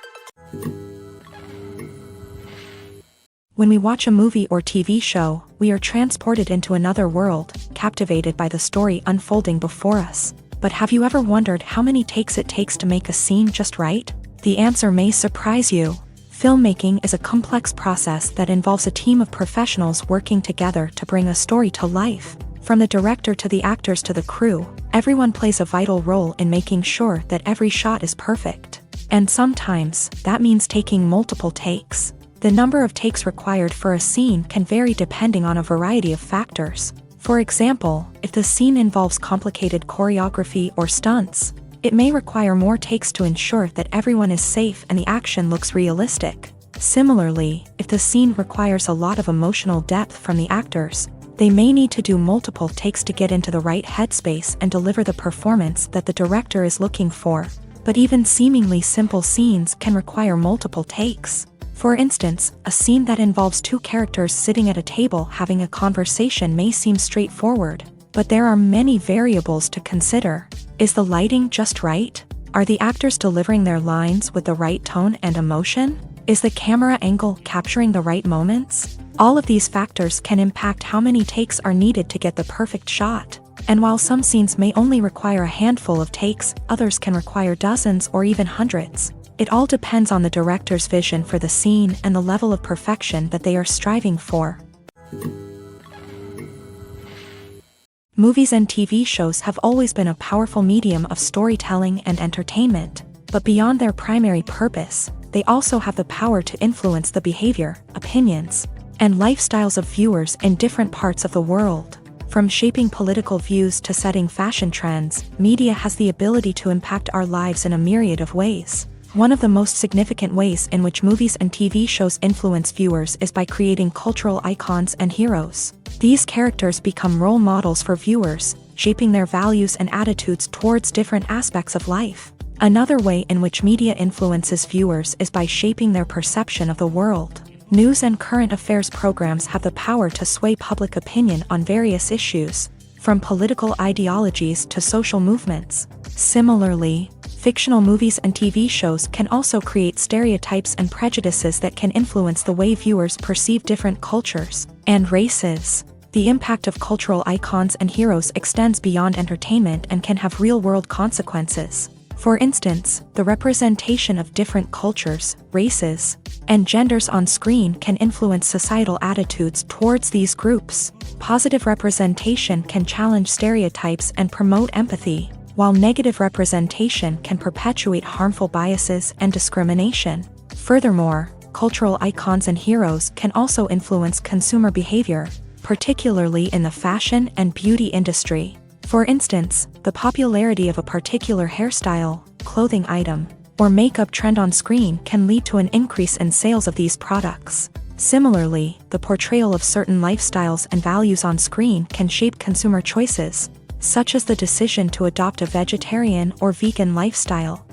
When we watch a movie or TV show, we are transported into another world, captivated by the story unfolding before us. But have you ever wondered how many takes it takes to make a scene just right? The answer may surprise you. Filmmaking is a complex process that involves a team of professionals working together to bring a story to life. From the director to the actors to the crew, everyone plays a vital role in making sure that every shot is perfect. And sometimes, that means taking multiple takes. The number of takes required for a scene can vary depending on a variety of factors. For example, if the scene involves complicated choreography or stunts, it may require more takes to ensure that everyone is safe and the action looks realistic. Similarly, if the scene requires a lot of emotional depth from the actors, they may need to do multiple takes to get into the right headspace and deliver the performance that the director is looking for. But even seemingly simple scenes can require multiple takes. For instance, a scene that involves two characters sitting at a table having a conversation may seem straightforward, but there are many variables to consider. Is the lighting just right? Are the actors delivering their lines with the right tone and emotion? Is the camera angle capturing the right moments? All of these factors can impact how many takes are needed to get the perfect shot. And while some scenes may only require a handful of takes, others can require dozens or even hundreds. It all depends on the director's vision for the scene and the level of perfection that they are striving for. Movies and TV shows have always been a powerful medium of storytelling and entertainment, but beyond their primary purpose, they also have the power to influence the behavior, opinions, and lifestyles of viewers in different parts of the world. From shaping political views to setting fashion trends, media has the ability to impact our lives in a myriad of ways. One of the most significant ways in which movies and TV shows influence viewers is by creating cultural icons and heroes. These characters become role models for viewers, shaping their values and attitudes towards different aspects of life. Another way in which media influences viewers is by shaping their perception of the world. News and current affairs programs have the power to sway public opinion on various issues, from political ideologies to social movements. Similarly, fictional movies and TV shows can also create stereotypes and prejudices that can influence the way viewers perceive different cultures and races. The impact of cultural icons and heroes extends beyond entertainment and can have real-world consequences. For instance, the representation of different cultures, races, and genders on screen can influence societal attitudes towards these groups. Positive representation can challenge stereotypes and promote empathy, while negative representation can perpetuate harmful biases and discrimination. Furthermore, cultural icons and heroes can also influence consumer behavior, particularly in the fashion and beauty industry. For instance, the popularity of a particular hairstyle, clothing item, or makeup trend on screen can lead to an increase in sales of these products. Similarly, the portrayal of certain lifestyles and values on screen can shape consumer choices, such as the decision to adopt a vegetarian or vegan lifestyle.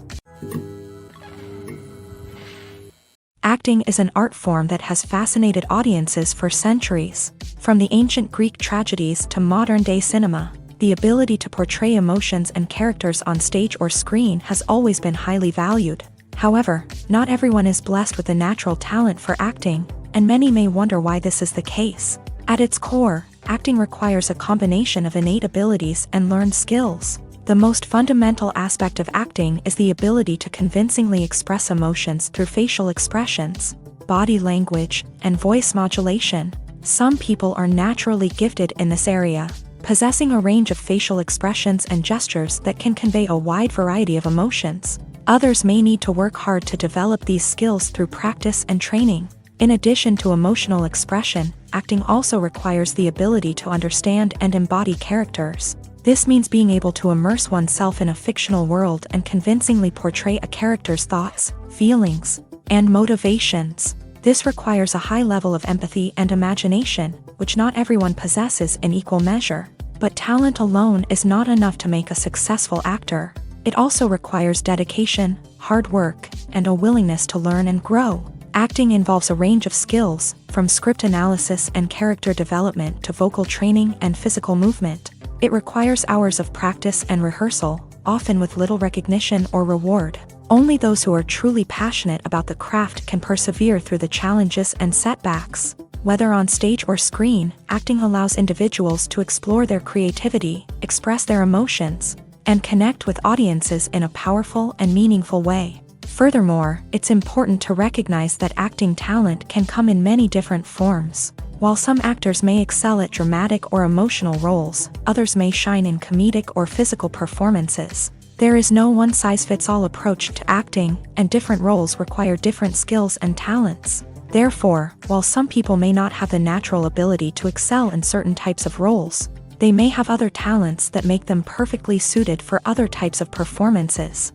Acting is an art form that has fascinated audiences for centuries. From the ancient Greek tragedies to modern-day cinema, the ability to portray emotions and characters on stage or screen has always been highly valued. However, not everyone is blessed with a natural talent for acting, and many may wonder why this is the case. At its core, acting requires a combination of innate abilities and learned skills. The most fundamental aspect of acting is the ability to convincingly express emotions through facial expressions, body language, and voice modulation. Some people are naturally gifted in this area, possessing a range of facial expressions and gestures that can convey a wide variety of emotions. Others may need to work hard to develop these skills through practice and training. In addition to emotional expression, acting also requires the ability to understand and embody characters. This means being able to immerse oneself in a fictional world and convincingly portray a character's thoughts, feelings, and motivations. This requires a high level of empathy and imagination, which not everyone possesses in equal measure. But talent alone is not enough to make a successful actor. It also requires dedication, hard work, and a willingness to learn and grow. Acting involves a range of skills, from script analysis and character development to vocal training and physical movement. It requires hours of practice and rehearsal, often with little recognition or reward. Only those who are truly passionate about the craft can persevere through the challenges and setbacks. Whether on stage or screen, acting allows individuals to explore their creativity, express their emotions, and connect with audiences in a powerful and meaningful way. Furthermore, it's important to recognize that acting talent can come in many different forms. While some actors may excel at dramatic or emotional roles, others may shine in comedic or physical performances. There is no one-size-fits-all approach to acting, and different roles require different skills and talents. Therefore, while some people may not have the natural ability to excel in certain types of roles, they may have other talents that make them perfectly suited for other types of performances.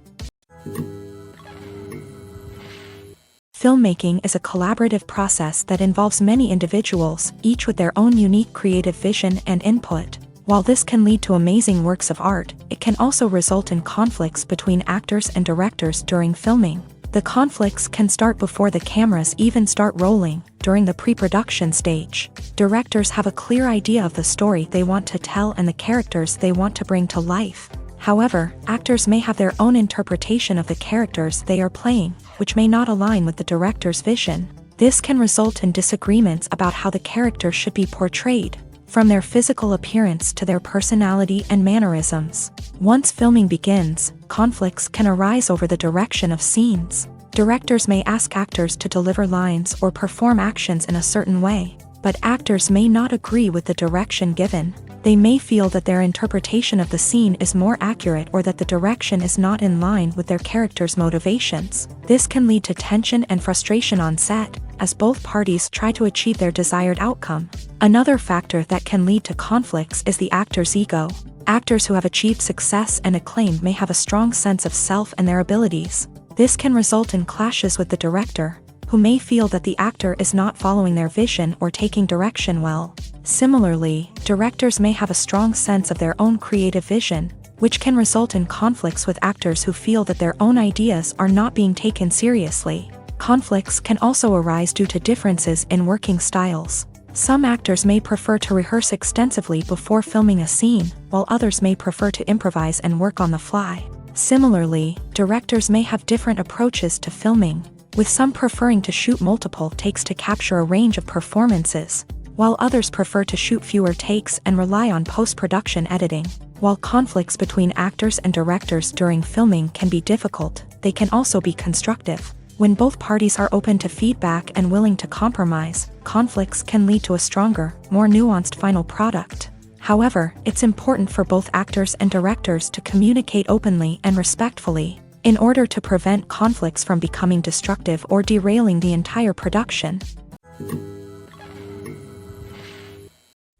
Filmmaking is a collaborative process that involves many individuals, each with their own unique creative vision and input. While this can lead to amazing works of art, it can also result in conflicts between actors and directors during filming. The conflicts can start before the cameras even start rolling, during the pre-production stage. Directors have a clear idea of the story they want to tell and the characters they want to bring to life. However, actors may have their own interpretation of the characters they are playing, which may not align with the director's vision. This can result in disagreements about how the character should be portrayed, from their physical appearance to their personality and mannerisms. Once filming begins, conflicts can arise over the direction of scenes. Directors may ask actors to deliver lines or perform actions in a certain way, but actors may not agree with the direction given. They may feel that their interpretation of the scene is more accurate or that the direction is not in line with their character's motivations. This can lead to tension and frustration on set, as both parties try to achieve their desired outcome. Another factor that can lead to conflicts is the actor's ego. Actors who have achieved success and acclaim may have a strong sense of self and their abilities. This can result in clashes with the director, who may feel that the actor is not following their vision or taking direction well. Similarly, directors may have a strong sense of their own creative vision, which can result in conflicts with actors who feel that their own ideas are not being taken seriously. Conflicts can also arise due to differences in working styles. Some actors may prefer to rehearse extensively before filming a scene, while others may prefer to improvise and work on the fly. Similarly, directors may have different approaches to filming, with some preferring to shoot multiple takes to capture a range of performances, while others prefer to shoot fewer takes and rely on post-production editing. While conflicts between actors and directors during filming can be difficult, they can also be constructive. When both parties are open to feedback and willing to compromise, conflicts can lead to a stronger, more nuanced final product. However, it's important for both actors and directors to communicate openly and respectfully, in order to prevent conflicts from becoming destructive or derailing the entire production.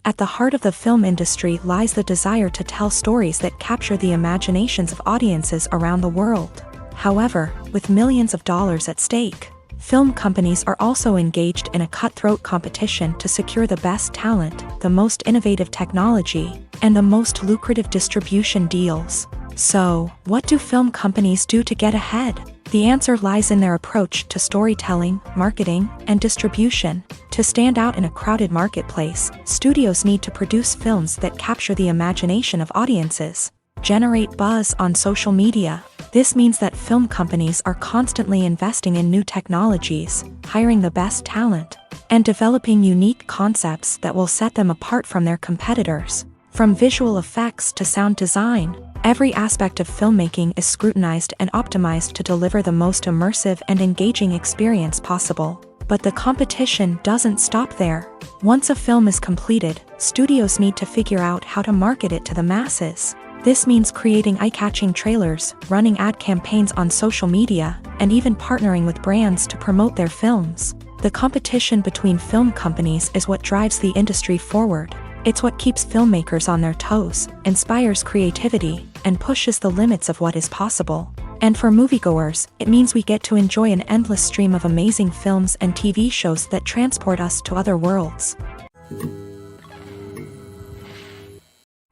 At the heart of the film industry lies the desire to tell stories that capture the imaginations of audiences around the world. However, with millions of dollars at stake, film companies are also engaged in a cutthroat competition to secure the best talent, the most innovative technology, and the most lucrative distribution deals. So, what do film companies do to get ahead? The answer lies in their approach to storytelling, marketing, and distribution. To stand out in a crowded marketplace, studios need to produce films that capture the imagination of audiences, generate buzz on social media. This means that film companies are constantly investing in new technologies, hiring the best talent, and developing unique concepts that will set them apart from their competitors. From visual effects to sound design, every aspect of filmmaking is scrutinized and optimized to deliver the most immersive and engaging experience possible. But the competition doesn't stop there. Once a film is completed, studios need to figure out how to market it to the masses. This means creating eye-catching trailers, running ad campaigns on social media, and even partnering with brands to promote their films. The competition between film companies is what drives the industry forward. It's what keeps filmmakers on their toes, inspires creativity, and pushes the limits of what is possible. And for moviegoers, it means we get to enjoy an endless stream of amazing films and TV shows that transport us to other worlds.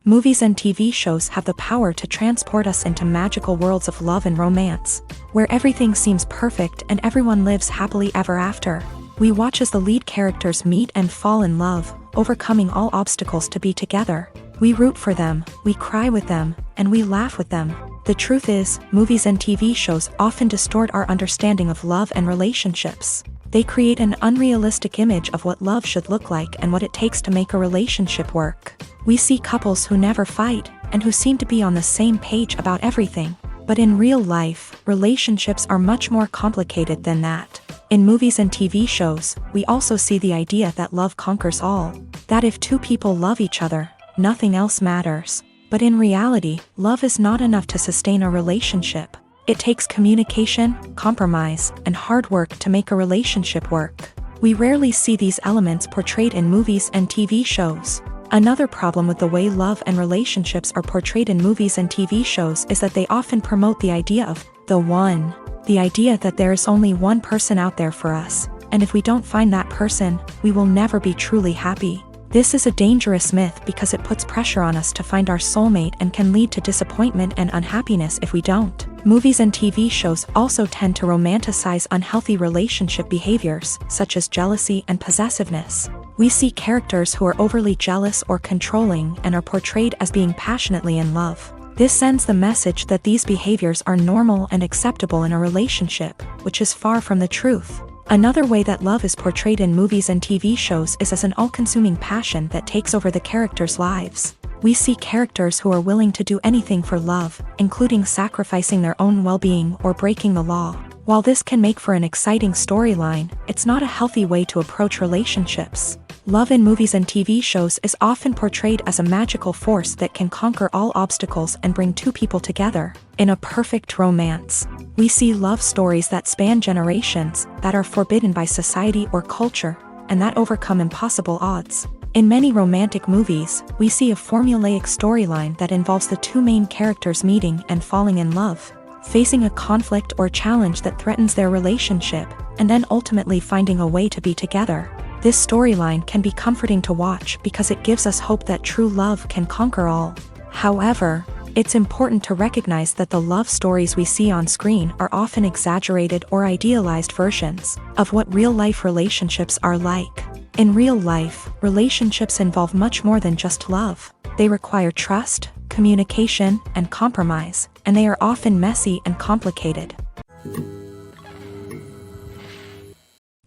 Movies and TV shows have the power to transport us into magical worlds of love and romance, where everything seems perfect and everyone lives happily ever after. We watch as the lead characters meet and fall in love, overcoming all obstacles to be together. We root for them, we cry with them, and we laugh with them. The truth is, movies and TV shows often distort our understanding of love and relationships. They create an unrealistic image of what love should look like and what it takes to make a relationship work. We see couples who never fight, and who seem to be on the same page about everything. But in real life, relationships are much more complicated than that. In movies and TV shows, we also see the idea that love conquers all. That if two people love each other, nothing else matters. But in reality, love is not enough to sustain a relationship. It takes communication, compromise, and hard work to make a relationship work. We rarely see these elements portrayed in movies and TV shows. Another problem with the way love and relationships are portrayed in movies and TV shows is that they often promote the idea of the one. The idea that there is only one person out there for us, and if we don't find that person, we will never be truly happy. This is a dangerous myth because it puts pressure on us to find our soulmate and can lead to disappointment and unhappiness if we don't. Movies and TV shows also tend to romanticize unhealthy relationship behaviors, such as jealousy and possessiveness. We see characters who are overly jealous or controlling and are portrayed as being passionately in love. This sends the message that these behaviors are normal and acceptable in a relationship, which is far from the truth. Another way that love is portrayed in movies and TV shows is as an all-consuming passion that takes over the characters' lives. We see characters who are willing to do anything for love, including sacrificing their own well-being or breaking the law. While this can make for an exciting storyline, it's not a healthy way to approach relationships. Love in movies and TV shows is often portrayed as a magical force that can conquer all obstacles and bring two people together in a perfect romance. We see love stories that span generations, that are forbidden by society or culture, and that overcome impossible odds. In many romantic movies, we see a formulaic storyline that involves the two main characters meeting and falling in love, facing a conflict or challenge that threatens their relationship, and then ultimately finding a way to be together. This storyline can be comforting to watch because it gives us hope that true love can conquer all. However, it's important to recognize that the love stories we see on screen are often exaggerated or idealized versions of what real-life relationships are like. In real life, relationships involve much more than just love. They require trust, communication, and compromise, and they are often messy and complicated.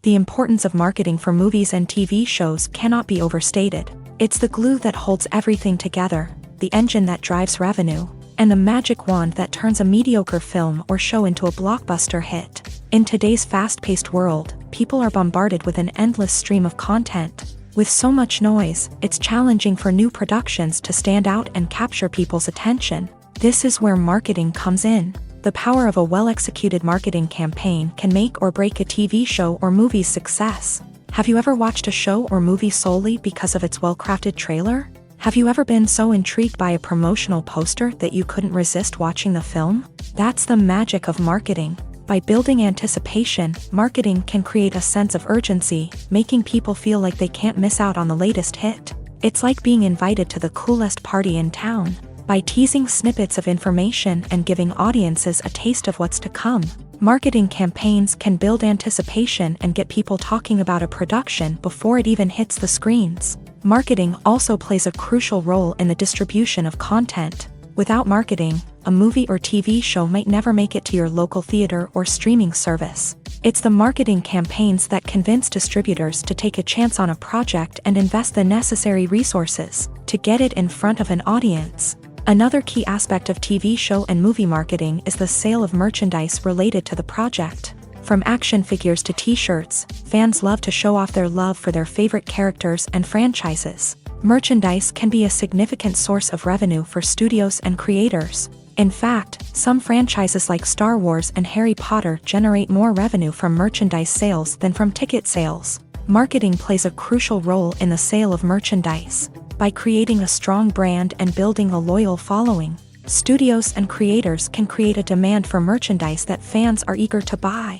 The importance of marketing for movies and TV shows cannot be overstated. It's the glue that holds everything together, the engine that drives revenue, and the magic wand that turns a mediocre film or show into a blockbuster hit. In today's fast-paced world, people are bombarded with an endless stream of content. With so much noise, it's challenging for new productions to stand out and capture people's attention. This is where marketing comes in. The power of a well-executed marketing campaign can make or break a TV show or movie's success. Have you ever watched a show or movie solely because of its well-crafted trailer? Have you ever been so intrigued by a promotional poster that you couldn't resist watching the film? That's the magic of marketing. By building anticipation, marketing can create a sense of urgency, making people feel like they can't miss out on the latest hit. It's like being invited to the coolest party in town. By teasing snippets of information and giving audiences a taste of what's to come, marketing campaigns can build anticipation and get people talking about a production before it even hits the screens. Marketing also plays a crucial role in the distribution of content. Without marketing, a movie or TV show might never make it to your local theater or streaming service. It's the marketing campaigns that convince distributors to take a chance on a project and invest the necessary resources to get it in front of an audience. Another key aspect of TV show and movie marketing is the sale of merchandise related to the project. From action figures to t-shirts, fans love to show off their love for their favorite characters and franchises. Merchandise can be a significant source of revenue for studios and creators. In fact, some franchises like Star Wars and Harry Potter generate more revenue from merchandise sales than from ticket sales. Marketing plays a crucial role in the sale of merchandise. By creating a strong brand and building a loyal following, Studios and creators can create a demand for merchandise that fans are eager to buy.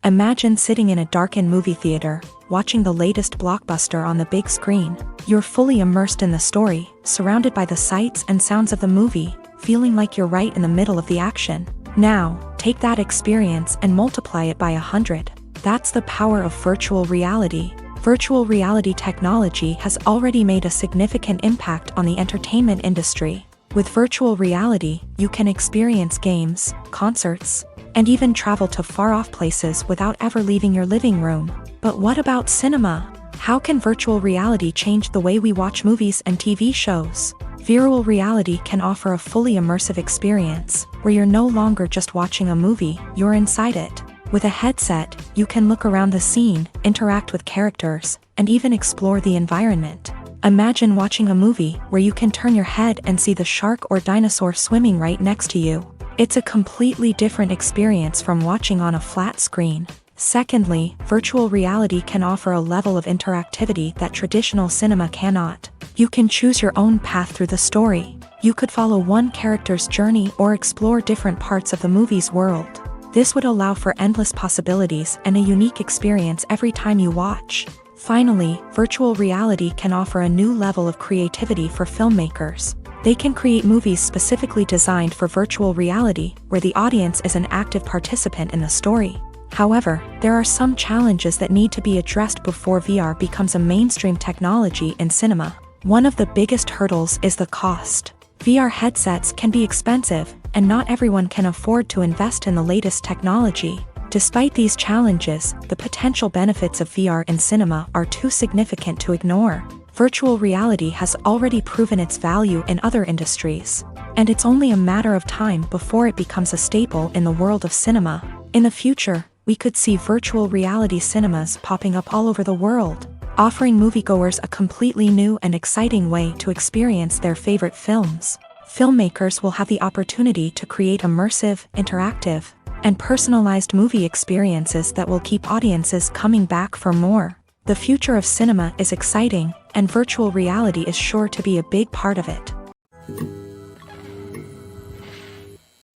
Imagine sitting in a darkened movie theater, watching the latest blockbuster on the big screen. You're fully immersed in the story, surrounded by the sights and sounds of the movie, feeling like you're right in the middle of the action. Now, take that experience and multiply it by 100. That's the power of virtual reality. Virtual reality technology has already made a significant impact on the entertainment industry. With virtual reality, you can experience games, concerts, and even travel to far-off places without ever leaving your living room. But what about cinema? How can virtual reality change the way we watch movies and TV shows? Virtual reality can offer a fully immersive experience, where you're no longer just watching a movie, you're inside it. With a headset, you can look around the scene, interact with characters, and even explore the environment. Imagine watching a movie where you can turn your head and see the shark or dinosaur swimming right next to you. It's a completely different experience from watching on a flat screen. Secondly, virtual reality can offer a level of interactivity that traditional cinema cannot. You can choose your own path through the story. You could follow one character's journey or explore different parts of the movie's world. This would allow for endless possibilities and a unique experience every time you watch. Finally, virtual reality can offer a new level of creativity for filmmakers. They can create movies specifically designed for virtual reality, where the audience is an active participant in the story. However, there are some challenges that need to be addressed before VR becomes a mainstream technology in cinema. One of the biggest hurdles is the cost. VR headsets can be expensive, and not everyone can afford to invest in the latest technology. Despite these challenges, the potential benefits of VR in cinema are too significant to ignore. Virtual reality has already proven its value in other industries, and it's only a matter of time before it becomes a staple in the world of cinema. In the future, we could see virtual reality cinemas popping up all over the world, offering moviegoers a completely new and exciting way to experience their favorite films. Filmmakers will have the opportunity to create immersive, interactive, and personalized movie experiences that will keep audiences coming back for more. The future of cinema is exciting, and virtual reality is sure to be a big part of it.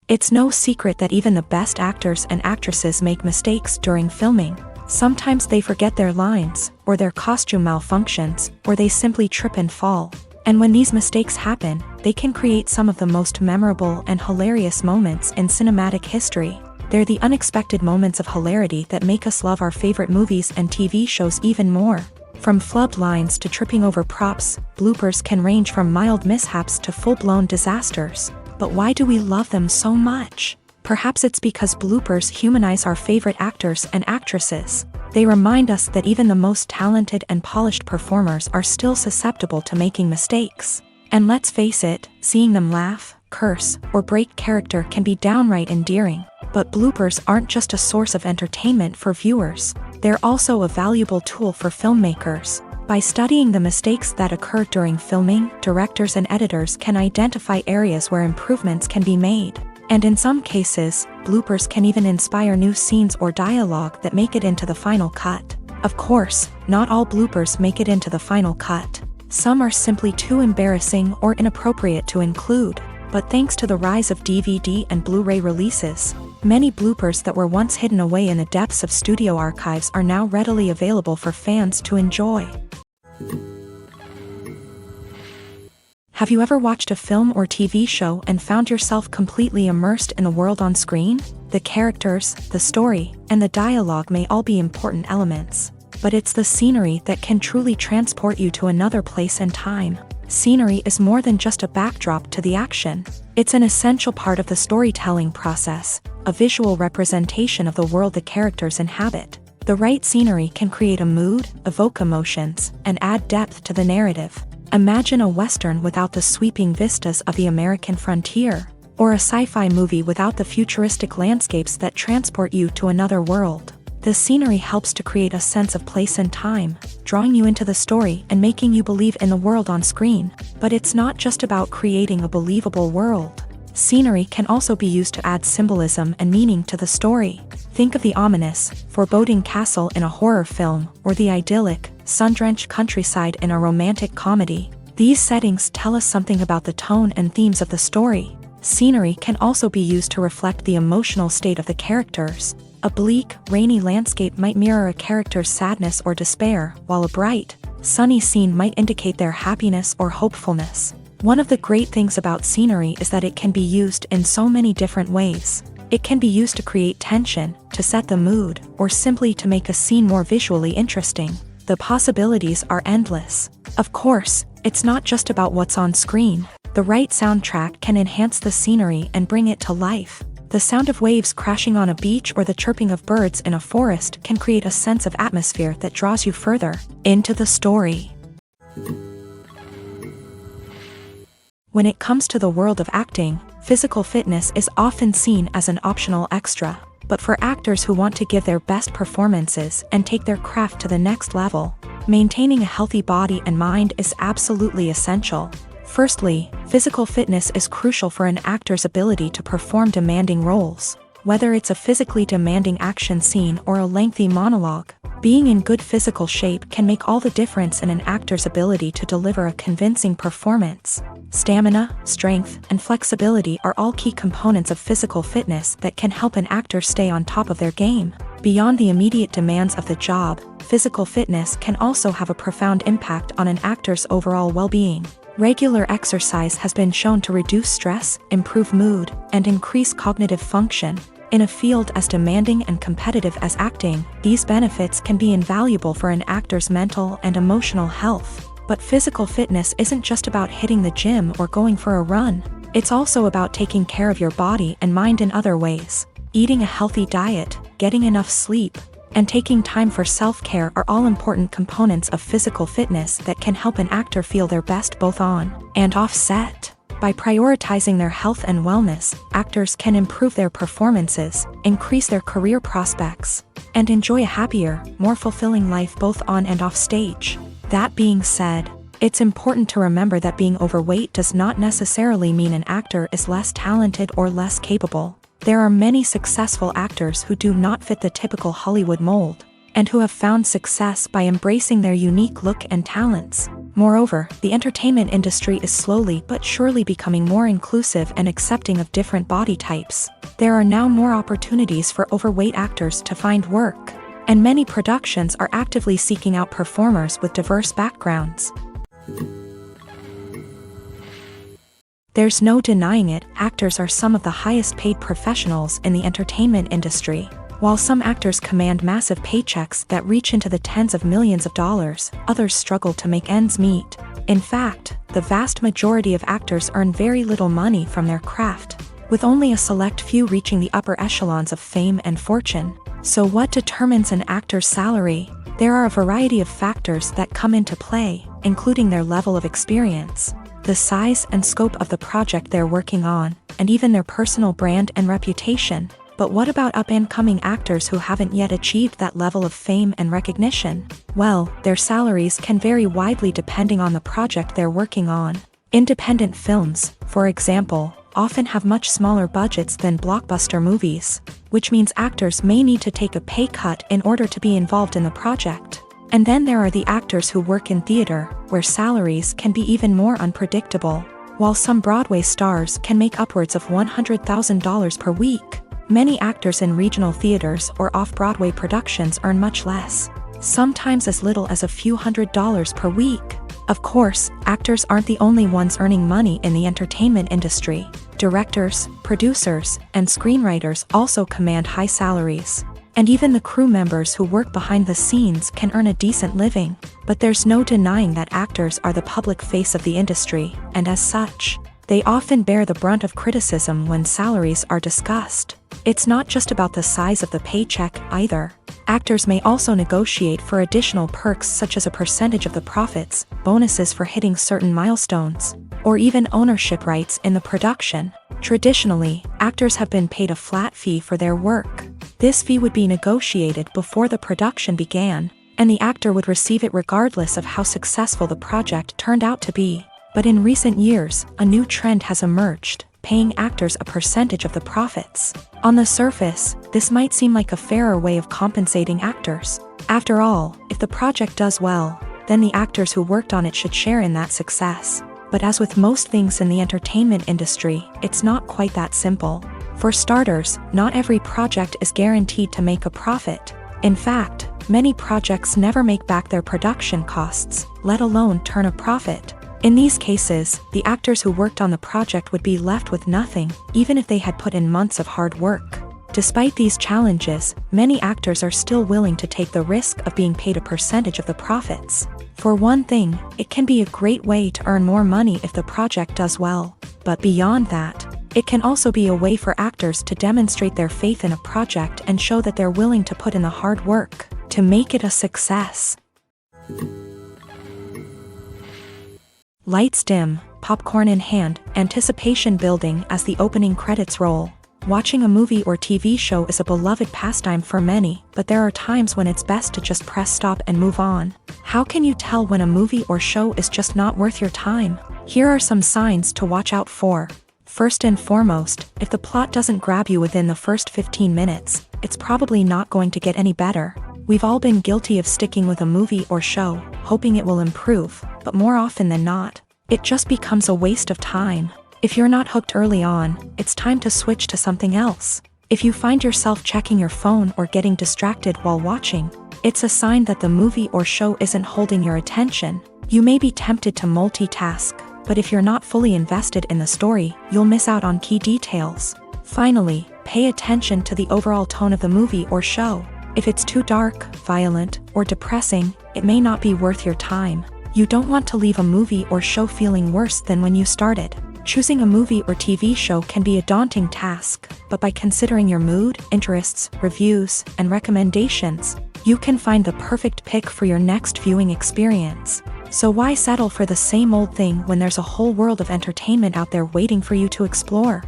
It's no secret that even the best actors and actresses make mistakes during filming. Sometimes they forget their lines, or their costume malfunctions, or they simply trip and fall. And when these mistakes happen, they can create some of the most memorable and hilarious moments in cinematic history. They're the unexpected moments of hilarity that make us love our favorite movies and TV shows even more. From flubbed lines to tripping over props, bloopers can range from mild mishaps to full-blown disasters. But why do we love them so much? Perhaps it's because bloopers humanize our favorite actors and actresses. They remind us that even the most talented and polished performers are still susceptible to making mistakes. And let's face it, seeing them laugh, curse, or break character can be downright endearing. But bloopers aren't just a source of entertainment for viewers. They're also a valuable tool for filmmakers. By studying the mistakes that occur during filming, directors and editors can identify areas where improvements can be made. And in some cases, bloopers can even inspire new scenes or dialogue that make it into the final cut. Of course, not all bloopers make it into the final cut. Some are simply too embarrassing or inappropriate to include. But thanks to the rise of DVD and Blu-ray releases, many bloopers that were once hidden away in the depths of studio archives are now readily available for fans to enjoy. Have you ever watched a film or TV show and found yourself completely immersed in the world on screen? The characters, the story, and the dialogue may all be important elements, but it's the scenery that can truly transport you to another place and time. Scenery is more than just a backdrop to the action. It's an essential part of the storytelling process, a visual representation of the world the characters inhabit. The right scenery can create a mood, evoke emotions, and add depth to the narrative. Imagine a Western without the sweeping vistas of the American frontier, or a sci-fi movie without the futuristic landscapes that transport you to another world. The scenery helps to create a sense of place and time, drawing you into the story and making you believe in the world on screen. But it's not just about creating a believable world. Scenery can also be used to add symbolism and meaning to the story. Think of the ominous, foreboding castle in a horror film, or the idyllic, sun-drenched countryside in a romantic comedy. These settings tell us something about the tone and themes of the story. Scenery can also be used to reflect the emotional state of the characters. A bleak, rainy landscape might mirror a character's sadness or despair, while a bright, sunny scene might indicate their happiness or hopefulness. One of the great things about scenery is that it can be used in so many different ways. It can be used to create tension, to set the mood, or simply to make a scene more visually interesting. The possibilities are endless. Of course, it's not just about what's on screen. The right soundtrack can enhance the scenery and bring it to life. The sound of waves crashing on a beach or the chirping of birds in a forest can create a sense of atmosphere that draws you further into the story. When it comes to the world of acting, physical fitness is often seen as an optional extra. But for actors who want to give their best performances and take their craft to the next level, maintaining a healthy body and mind is absolutely essential. Firstly, physical fitness is crucial for an actor's ability to perform demanding roles. Whether it's a physically demanding action scene or a lengthy monologue, being in good physical shape can make all the difference in an actor's ability to deliver a convincing performance. Stamina, strength, and flexibility are all key components of physical fitness that can help an actor stay on top of their game. Beyond the immediate demands of the job, physical fitness can also have a profound impact on an actor's overall well-being. Regular exercise has been shown to reduce stress, improve mood, and increase cognitive function. In a field as demanding and competitive as acting, these benefits can be invaluable for an actor's mental and emotional health. But physical fitness isn't just about hitting the gym or going for a run. It's also about taking care of your body and mind in other ways. Eating a healthy diet, getting enough sleep, and taking time for self-care are all important components of physical fitness that can help an actor feel their best both on and off set. By prioritizing their health and wellness, actors can improve their performances, increase their career prospects, and enjoy a happier, more fulfilling life both on and off stage. That being said, it's important to remember that being overweight does not necessarily mean an actor is less talented or less capable. There are many successful actors who do not fit the typical Hollywood mold, and who have found success by embracing their unique look and talents. Moreover, the entertainment industry is slowly but surely becoming more inclusive and accepting of different body types. There are now more opportunities for overweight actors to find work, and many productions are actively seeking out performers with diverse backgrounds. There's no denying it, actors are some of the highest paid professionals in the entertainment industry. While some actors command massive paychecks that reach into the tens of millions of dollars, others struggle to make ends meet. In fact, the vast majority of actors earn very little money from their craft, with only a select few reaching the upper echelons of fame and fortune. So what determines an actor's salary? There are a variety of factors that come into play, including their level of experience, the size and scope of the project they're working on, and even their personal brand and reputation. But what about up-and-coming actors who haven't yet achieved that level of fame and recognition? Well, their salaries can vary widely depending on the project they're working on. Independent films, for example, often have much smaller budgets than blockbuster movies, which means actors may need to take a pay cut in order to be involved in the project. And then there are the actors who work in theater, where salaries can be even more unpredictable. While some Broadway stars can make upwards of $100,000 per week, many actors in regional theaters or off-Broadway productions earn much less, sometimes as little as a few $100s per week. Of course, actors aren't the only ones earning money in the entertainment industry. Directors, producers, and screenwriters also command high salaries. And even the crew members who work behind the scenes can earn a decent living. But there's no denying that actors are the public face of the industry, and as such, they often bear the brunt of criticism when salaries are discussed. It's not just about the size of the paycheck, either. Actors may also negotiate for additional perks such as a percentage of the profits, bonuses for hitting certain milestones, or even ownership rights in the production. Traditionally, actors have been paid a flat fee for their work. This fee would be negotiated before the production began, and the actor would receive it regardless of how successful the project turned out to be. But in recent years, a new trend has emerged, paying actors a percentage of the profits. On the surface, this might seem like a fairer way of compensating actors. After all, if the project does well, then the actors who worked on it should share in that success. But as with most things in the entertainment industry, it's not quite that simple. For starters, not every project is guaranteed to make a profit. In fact, many projects never make back their production costs, let alone turn a profit. In these cases, the actors who worked on the project would be left with nothing, even if they had put in months of hard work. Despite these challenges, many actors are still willing to take the risk of being paid a percentage of the profits. For one thing, it can be a great way to earn more money if the project does well. But beyond that, it can also be a way for actors to demonstrate their faith in a project and show that they're willing to put in the hard work to make it a success. Lights dim, popcorn in hand, anticipation building as the opening credits roll. Watching a movie or TV show is a beloved pastime for many, but there are times when it's best to just press stop and move on. How can you tell when a movie or show is just not worth your time? Here are some signs to watch out for. First and foremost, if the plot doesn't grab you within the first 15 minutes, it's probably not going to get any better. We've all been guilty of sticking with a movie or show, hoping it will improve, but more often than not, it just becomes a waste of time. If you're not hooked early on, it's time to switch to something else. If you find yourself checking your phone or getting distracted while watching, it's a sign that the movie or show isn't holding your attention. You may be tempted to multitask, but if you're not fully invested in the story, you'll miss out on key details. Finally, pay attention to the overall tone of the movie or show. If it's too dark, violent, or depressing, it may not be worth your time. You don't want to leave a movie or show feeling worse than when you started. Choosing a movie or TV show can be a daunting task, but by considering your mood, interests, reviews, and recommendations, you can find the perfect pick for your next viewing experience. So why settle for the same old thing when there's a whole world of entertainment out there waiting for you to explore?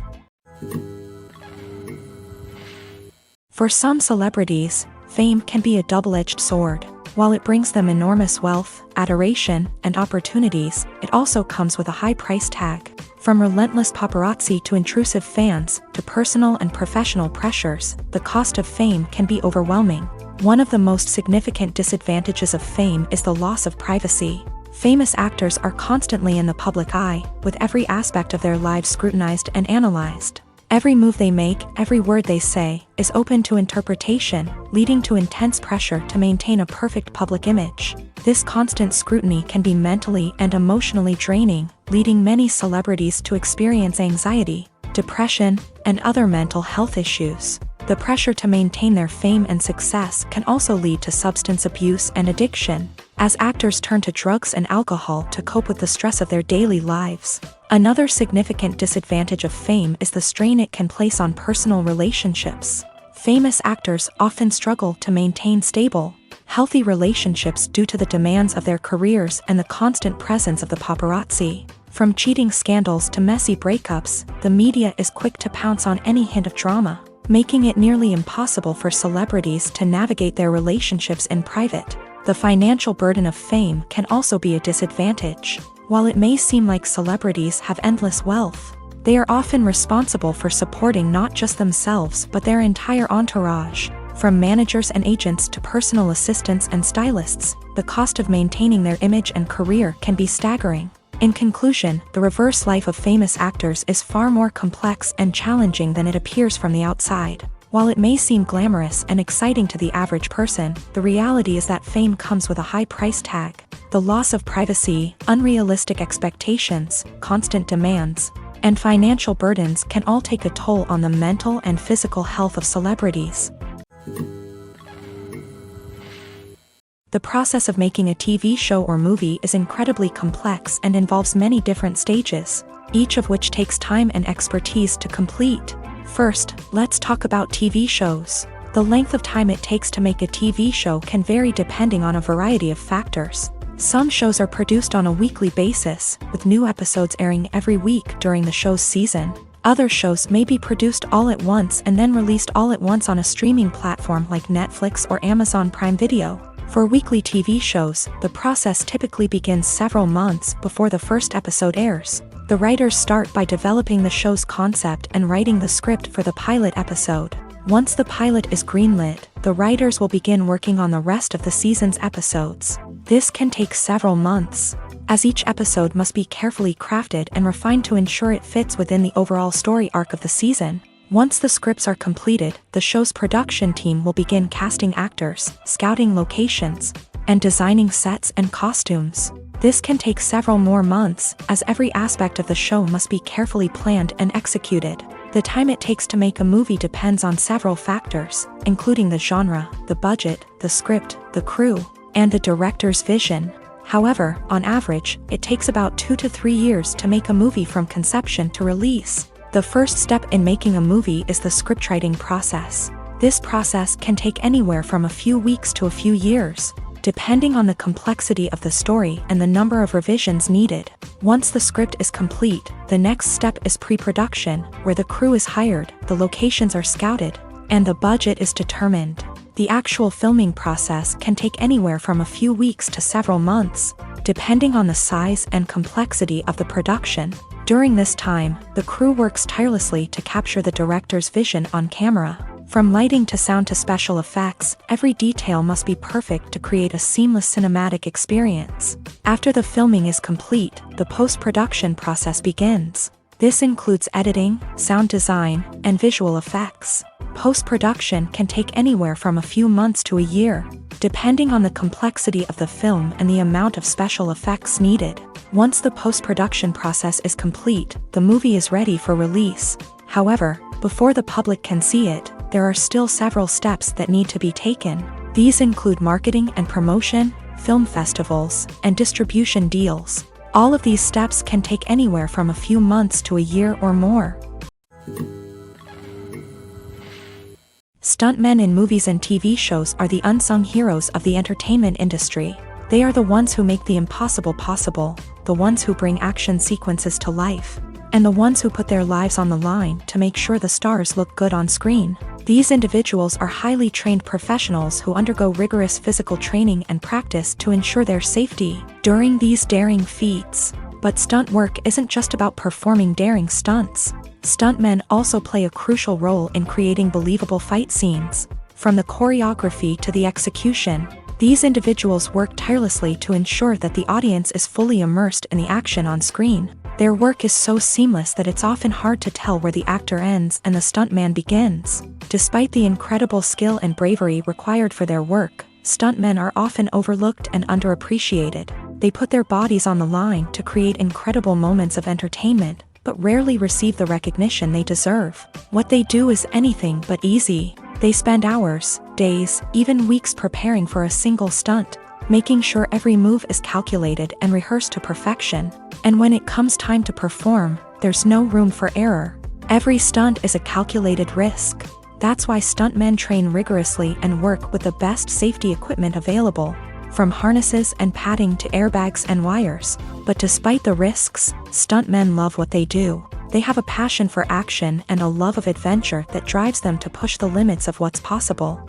For some celebrities, fame can be a double-edged sword. While it brings them enormous wealth, adoration, and opportunities, it also comes with a high price tag. From relentless paparazzi to intrusive fans, to personal and professional pressures, the cost of fame can be overwhelming. One of the most significant disadvantages of fame is the loss of privacy. Famous actors are constantly in the public eye, with every aspect of their lives scrutinized and analyzed. Every move they make, every word they say, is open to interpretation, leading to intense pressure to maintain a perfect public image. This constant scrutiny can be mentally and emotionally draining, leading many celebrities to experience anxiety, depression, and other mental health issues. The pressure to maintain their fame and success can also lead to substance abuse and addiction, as actors turn to drugs and alcohol to cope with the stress of their daily lives. Another significant disadvantage of fame is the strain it can place on personal relationships. Famous actors often struggle to maintain stable, healthy relationships due to the demands of their careers and the constant presence of the paparazzi. From cheating scandals to messy breakups, the media is quick to pounce on any hint of drama, making it nearly impossible for celebrities to navigate their relationships in private. The financial burden of fame can also be a disadvantage. While it may seem like celebrities have endless wealth, they are often responsible for supporting not just themselves but their entire entourage. From managers and agents to personal assistants and stylists, the cost of maintaining their image and career can be staggering. In conclusion, the reverse life of famous actors is far more complex and challenging than it appears from the outside. While it may seem glamorous and exciting to the average person, the reality is that fame comes with a high price tag. The loss of privacy, unrealistic expectations, constant demands, and financial burdens can all take a toll on the mental and physical health of celebrities. The process of making a TV show or movie is incredibly complex and involves many different stages, each of which takes time and expertise to complete. First, let's talk about TV shows. The length of time it takes to make a TV show can vary depending on a variety of factors. Some shows are produced on a weekly basis, with new episodes airing every week during the show's season. Other shows may be produced all at once and then released all at once on a streaming platform like Netflix or Amazon Prime Video. For weekly TV shows, the process typically begins several months before the first episode airs. The writers start by developing the show's concept and writing the script for the pilot episode. Once the pilot is greenlit, the writers will begin working on the rest of the season's episodes. This can take several months, as each episode must be carefully crafted and refined to ensure it fits within the overall story arc of the season. Once the scripts are completed, the show's production team will begin casting actors, scouting locations, and designing sets and costumes. This can take several more months, as every aspect of the show must be carefully planned and executed. The time it takes to make a movie depends on several factors, including the genre, the budget, the script, the crew, and the director's vision. However, on average, it takes about 2 to 3 years to make a movie from conception to release. The first step in making a movie is the scriptwriting process. This process can take anywhere from a few weeks to a few years, depending on the complexity of the story and the number of revisions needed. Once the script is complete, the next step is pre-production, where the crew is hired, the locations are scouted, and the budget is determined. The actual filming process can take anywhere from a few weeks to several months, depending on the size and complexity of the production. During this time, the crew works tirelessly to capture the director's vision on camera. From lighting to sound to special effects, every detail must be perfect to create a seamless cinematic experience. After the filming is complete, the post-production process begins. This includes editing, sound design, and visual effects. Post-production can take anywhere from a few months to a year, depending on the complexity of the film and the amount of special effects needed. Once the post-production process is complete, the movie is ready for release. However, before the public can see it, there are still several steps that need to be taken. These include marketing and promotion, film festivals, and distribution deals. All of these steps can take anywhere from a few months to a year or more. Stuntmen in movies and TV shows are the unsung heroes of the entertainment industry. They are the ones who make the impossible possible, the ones who bring action sequences to life, and the ones who put their lives on the line to make sure the stars look good on screen. These individuals are highly trained professionals who undergo rigorous physical training and practice to ensure their safety during these daring feats. But stunt work isn't just about performing daring stunts. Stuntmen also play a crucial role in creating believable fight scenes. From the choreography to the execution, these individuals work tirelessly to ensure that the audience is fully immersed in the action on screen. Their work is so seamless that it's often hard to tell where the actor ends and the stuntman begins. Despite the incredible skill and bravery required for their work, stuntmen are often overlooked and underappreciated. They put their bodies on the line to create incredible moments of entertainment, but rarely receive the recognition they deserve. What they do is anything but easy. They spend hours, days, even weeks preparing for a single stunt, making sure every move is calculated and rehearsed to perfection. And when it comes time to perform, there's no room for error. Every stunt is a calculated risk. That's why stuntmen train rigorously and work with the best safety equipment available, from harnesses and padding to airbags and wires. But despite the risks, stuntmen love what they do. They have a passion for action and a love of adventure that drives them to push the limits of what's possible.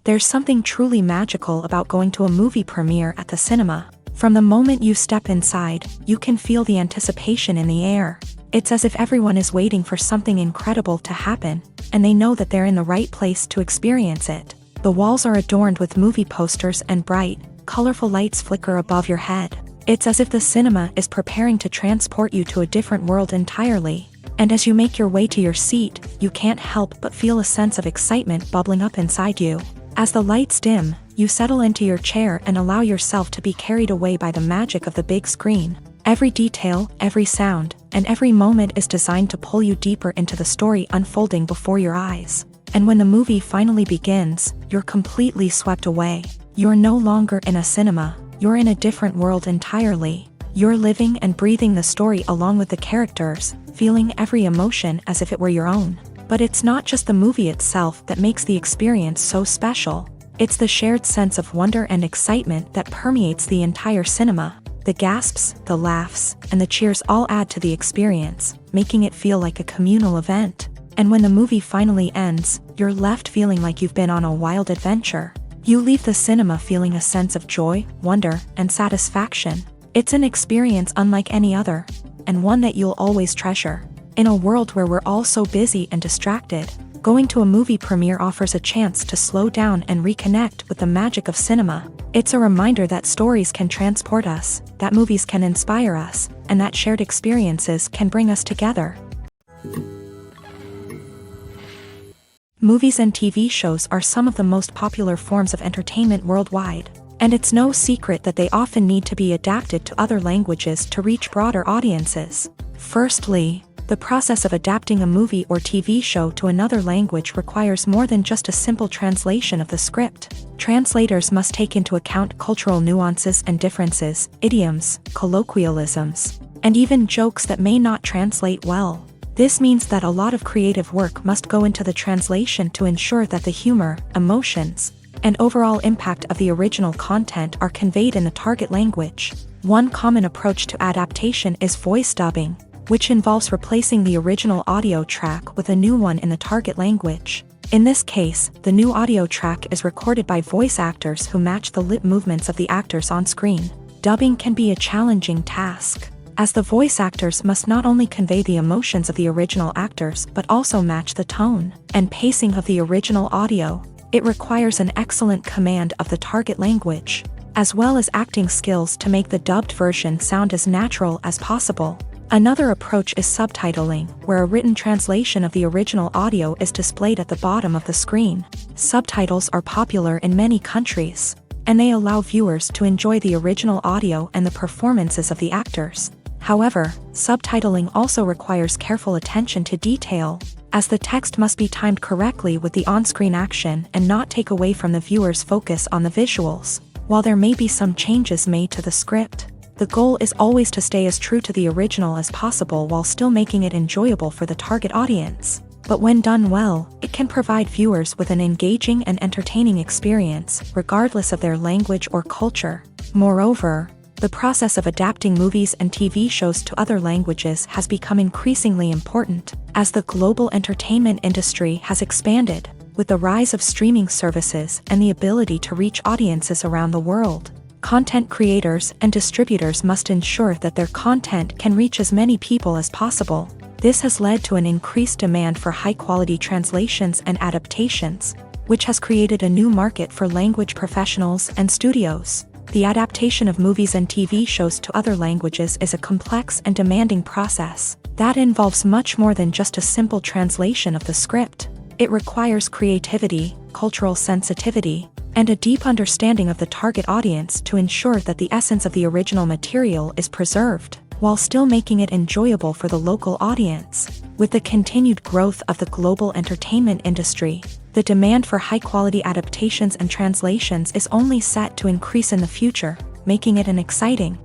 There's something truly magical about going to a movie premiere at the cinema. From the moment you step inside, you can feel the anticipation in the air. It's as if everyone is waiting for something incredible to happen, and they know that they're in the right place to experience it. The walls are adorned with movie posters and bright, colorful lights flicker above your head. It's as if the cinema is preparing to transport you to a different world entirely. And as you make your way to your seat, you can't help but feel a sense of excitement bubbling up inside you. As the lights dim, you settle into your chair and allow yourself to be carried away by the magic of the big screen. Every detail, every sound, and every moment is designed to pull you deeper into the story unfolding before your eyes. And when the movie finally begins, you're completely swept away. You're no longer in a cinema, you're in a different world entirely. You're living and breathing the story along with the characters, feeling every emotion as if it were your own. But it's not just the movie itself that makes the experience so special. It's the shared sense of wonder and excitement that permeates the entire cinema. The gasps, the laughs, and the cheers all add to the experience, making it feel like a communal event. And when the movie finally ends, you're left feeling like you've been on a wild adventure. You leave the cinema feeling a sense of joy, wonder, and satisfaction. It's an experience unlike any other, and one that you'll always treasure. In a world where we're all so busy and distracted, going to a movie premiere offers a chance to slow down and reconnect with the magic of cinema. It's a reminder that stories can transport us, that movies can inspire us, and that shared experiences can bring us together. Movies and TV shows are some of the most popular forms of entertainment worldwide, and it's no secret that they often need to be adapted to other languages to reach broader audiences. Firstly, the process of adapting a movie or TV show to another language requires more than just a simple translation of the script. Translators must take into account cultural nuances and differences, idioms, colloquialisms, and even jokes that may not translate well. This means that a lot of creative work must go into the translation to ensure that the humor, emotions, and overall impact of the original content are conveyed in the target language. One common approach to adaptation is voice dubbing, which involves replacing the original audio track with a new one in the target language. In this case, the new audio track is recorded by voice actors who match the lip movements of the actors on screen. Dubbing can be a challenging task, as the voice actors must not only convey the emotions of the original actors but also match the tone and pacing of the original audio. It requires an excellent command of the target language, as well as acting skills to make the dubbed version sound as natural as possible. Another approach is subtitling, where a written translation of the original audio is displayed at the bottom of the screen. Subtitles are popular in many countries, and they allow viewers to enjoy the original audio and the performances of the actors. However, subtitling also requires careful attention to detail, as the text must be timed correctly with the on-screen action and not take away from the viewer's focus on the visuals. While there may be some changes made to the script, the goal is always to stay as true to the original as possible while still making it enjoyable for the target audience. But when done well, it can provide viewers with an engaging and entertaining experience, regardless of their language or culture. Moreover, the process of adapting movies and TV shows to other languages has become increasingly important, as the global entertainment industry has expanded, with the rise of streaming services and the ability to reach audiences around the world. Content creators and distributors must ensure that their content can reach as many people as possible. This has led to an increased demand for high-quality translations and adaptations, which has created a new market for language professionals and studios. The adaptation of movies and TV shows to other languages is a complex and demanding process that involves much more than just a simple translation of the script. It requires creativity, cultural sensitivity, and a deep understanding of the target audience to ensure that the essence of the original material is preserved, while still making it enjoyable for the local audience. With the continued growth of the global entertainment industry, the demand for high-quality adaptations and translations is only set to increase in the future, making it an exciting.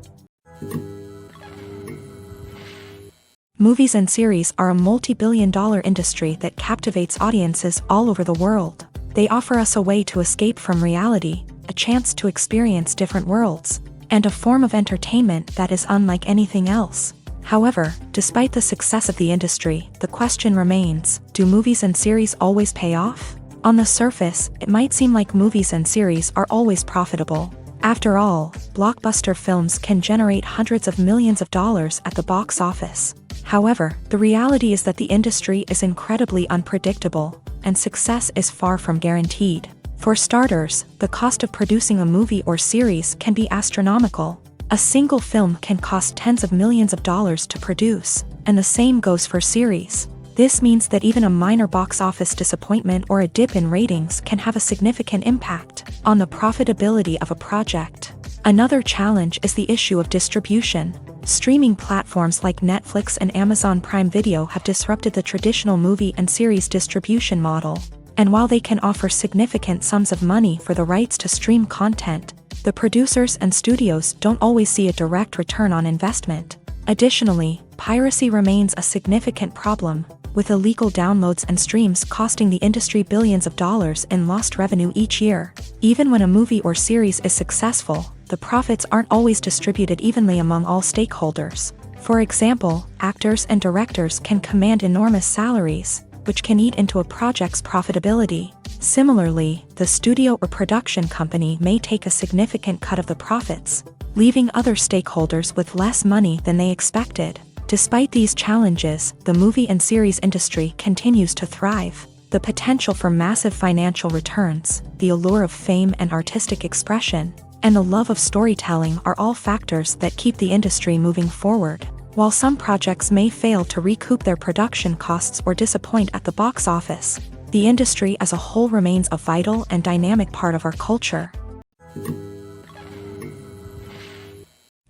Movies and series are a multi-billion-dollar industry that captivates audiences all over the world. They offer us a way to escape from reality, a chance to experience different worlds, and a form of entertainment that is unlike anything else. However, despite the success of the industry, the question remains, do movies and series always pay off? On the surface, it might seem like movies and series are always profitable. After all, blockbuster films can generate hundreds of millions of dollars at the box office. However, the reality is that the industry is incredibly unpredictable, and success is far from guaranteed. For starters, the cost of producing a movie or series can be astronomical. A single film can cost tens of millions of dollars to produce, and the same goes for series. This means that even a minor box office disappointment or a dip in ratings can have a significant impact on the profitability of a project. Another challenge is the issue of distribution. Streaming platforms like Netflix and Amazon Prime Video have disrupted the traditional movie and series distribution model. And while they can offer significant sums of money for the rights to stream content, the producers and studios don't always see a direct return on investment. Additionally, piracy remains a significant problem, with illegal downloads and streams costing the industry billions of dollars in lost revenue each year. Even when a movie or series is successful, the profits aren't always distributed evenly among all stakeholders. For example, actors and directors can command enormous salaries, which can eat into a project's profitability. Similarly, the studio or production company may take a significant cut of the profits, leaving other stakeholders with less money than they expected. Despite these challenges, the movie and series industry continues to thrive. The potential for massive financial returns, the allure of fame and artistic expression, and the love of storytelling are all factors that keep the industry moving forward. While some projects may fail to recoup their production costs or disappoint at the box office, the industry as a whole remains a vital and dynamic part of our culture.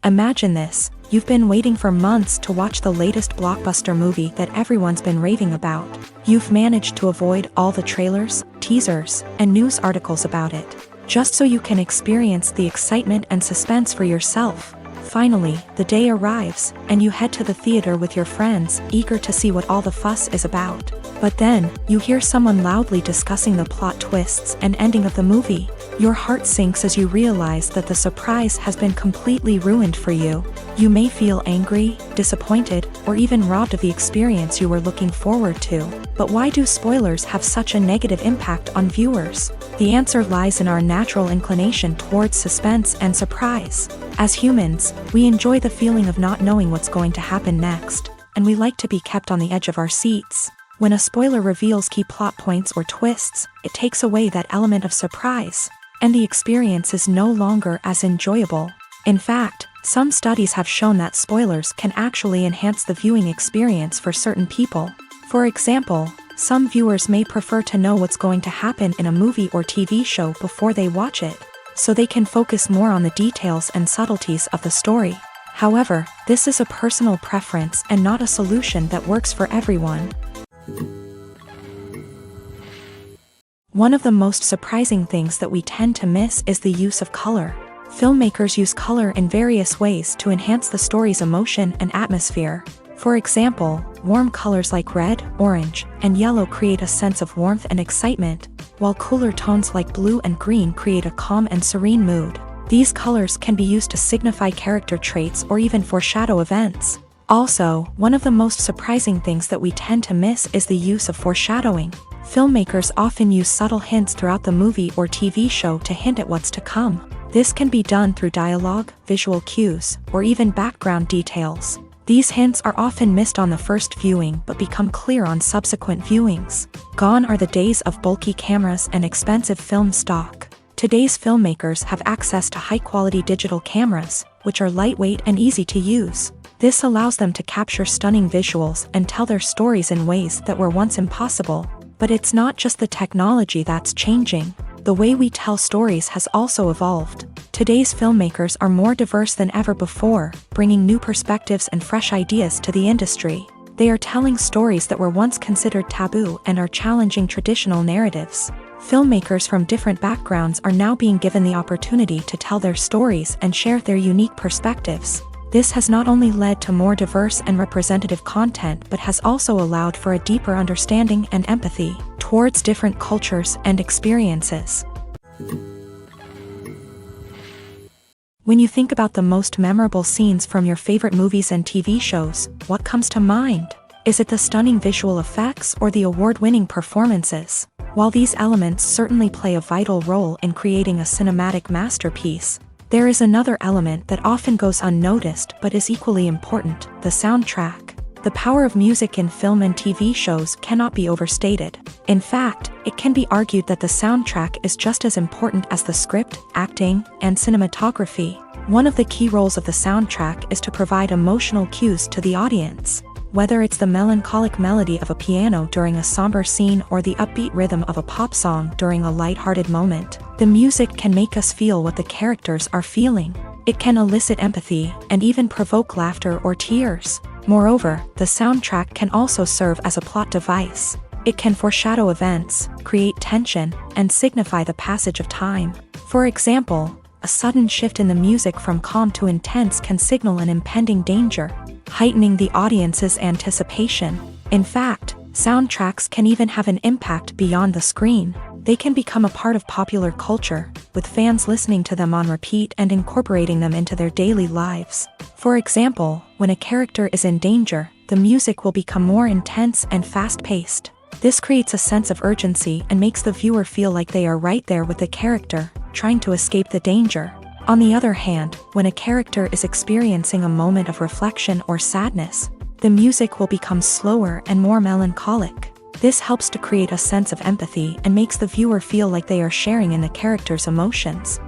Imagine this: you've been waiting for months to watch the latest blockbuster movie that everyone's been raving about. You've managed to avoid all the trailers, teasers, and news articles about it, just so you can experience the excitement and suspense for yourself. Finally, the day arrives, and you head to the theater with your friends, eager to see what all the fuss is about. But then, you hear someone loudly discussing the plot twists and ending of the movie. Your heart sinks as you realize that the surprise has been completely ruined for you. You may feel angry, disappointed, or even robbed of the experience you were looking forward to. But why do spoilers have such a negative impact on viewers? The answer lies in our natural inclination towards suspense and surprise. As humans, we enjoy the feeling of not knowing what's going to happen next, and we like to be kept on the edge of our seats. When a spoiler reveals key plot points or twists, it takes away that element of surprise, and the experience is no longer as enjoyable. In fact, some studies have shown that spoilers can actually enhance the viewing experience for certain people. For example, some viewers may prefer to know what's going to happen in a movie or TV show before they watch it, so they can focus more on the details and subtleties of the story. However, this is a personal preference and not a solution that works for everyone. One of the most surprising things that we tend to miss is the use of color. Filmmakers use color in various ways to enhance the story's emotion and atmosphere. For example, warm colors like red, orange, and yellow create a sense of warmth and excitement, while cooler tones like blue and green create a calm and serene mood. These colors can be used to signify character traits or even foreshadow events. Also, one of the most surprising things that we tend to miss is the use of foreshadowing. Filmmakers often use subtle hints throughout the movie or TV show to hint at what's to come. This can be done through dialogue, visual cues, or even background details. These hints are often missed on the first viewing but become clear on subsequent viewings. Gone are the days of bulky cameras and expensive film stock. Today's filmmakers have access to high-quality digital cameras, which are lightweight and easy to use. This allows them to capture stunning visuals and tell their stories in ways that were once impossible. But it's not just the technology that's changing. The way we tell stories has also evolved. Today's filmmakers are more diverse than ever before, bringing new perspectives and fresh ideas to the industry. They are telling stories that were once considered taboo and are challenging traditional narratives. Filmmakers from different backgrounds are now being given the opportunity to tell their stories and share their unique perspectives. This has not only led to more diverse and representative content but has also allowed for a deeper understanding and empathy towards different cultures and experiences. When you think about the most memorable scenes from your favorite movies and TV shows, what comes to mind? Is it the stunning visual effects or the award-winning performances? While these elements certainly play a vital role in creating a cinematic masterpiece, there is another element that often goes unnoticed but is equally important: the soundtrack. The power of music in film and TV shows cannot be overstated. In fact, it can be argued that the soundtrack is just as important as the script, acting, and cinematography. One of the key roles of the soundtrack is to provide emotional cues to the audience. Whether it's the melancholic melody of a piano during a somber scene or the upbeat rhythm of a pop song during a lighthearted moment, the music can make us feel what the characters are feeling. It can elicit empathy and even provoke laughter or tears. Moreover, the soundtrack can also serve as a plot device. It can foreshadow events, create tension, and signify the passage of time. For example, a sudden shift in the music from calm to intense can signal an impending danger, heightening the audience's anticipation. In fact, soundtracks can even have an impact beyond the screen. They can become a part of popular culture, with fans listening to them on repeat and incorporating them into their daily lives. For example, when a character is in danger, the music will become more intense and fast-paced. This creates a sense of urgency and makes the viewer feel like they are right there with the character, trying to escape the danger. On the other hand, when a character is experiencing a moment of reflection or sadness, The music will become slower and more melancholic. This helps to create a sense of empathy and makes the viewer feel like they are sharing in the character's emotions.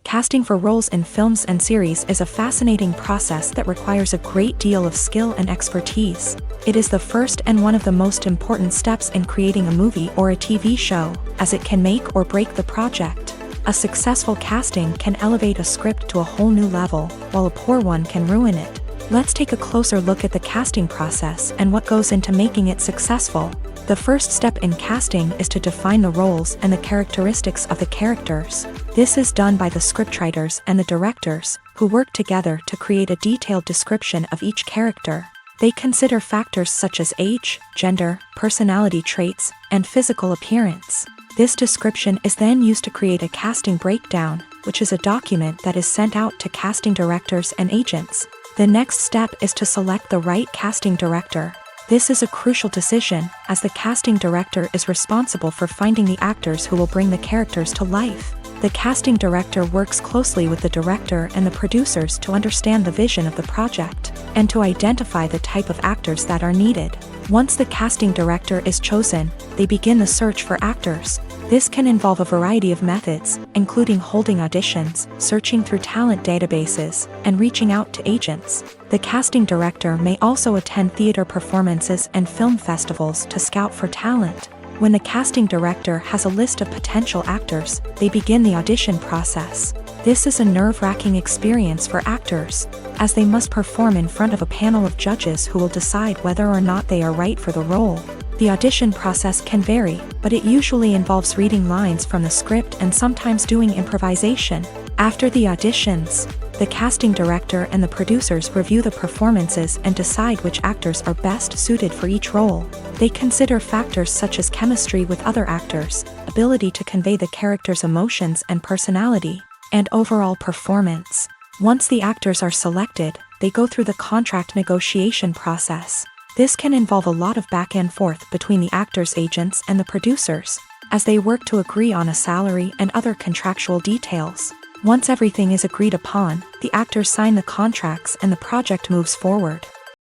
Casting for roles in films and series is a fascinating process that requires a great deal of skill and expertise. It is the first and one of the most important steps in creating a movie or a TV show, as it can make or break the project. A successful casting can elevate a script to a whole new level, while a poor one can ruin it. Let's take a closer look at the casting process and what goes into making it successful. The first step in casting is to define the roles and the characteristics of the characters. This is done by the scriptwriters and the directors, who work together to create a detailed description of each character. They consider factors such as age, gender, personality traits, and physical appearance. This description is then used to create a casting breakdown, which is a document that is sent out to casting directors and agents. The next step is to select the right casting director. This is a crucial decision, as the casting director is responsible for finding the actors who will bring the characters to life. The casting director works closely with the director and the producers to understand the vision of the project, and to identify the type of actors that are needed. Once the casting director is chosen, they begin the search for actors. This can involve a variety of methods, including holding auditions, searching through talent databases, and reaching out to agents. The casting director may also attend theater performances and film festivals to scout for talent. When the casting director has a list of potential actors, they begin the audition process. This is a nerve-wracking experience for actors, as they must perform in front of a panel of judges who will decide whether or not they are right for the role. The audition process can vary, but it usually involves reading lines from the script and sometimes doing improvisation. After the auditions, the casting director and the producers review the performances and decide which actors are best suited for each role. They consider factors such as chemistry with other actors, ability to convey the character's emotions and personality, and overall performance. Once the actors are selected, they go through the contract negotiation process. This can involve a lot of back and forth between the actors' agents and the producers, as they work to agree on a salary and other contractual details. Once everything is agreed upon, the actors sign the contracts and the project moves forward.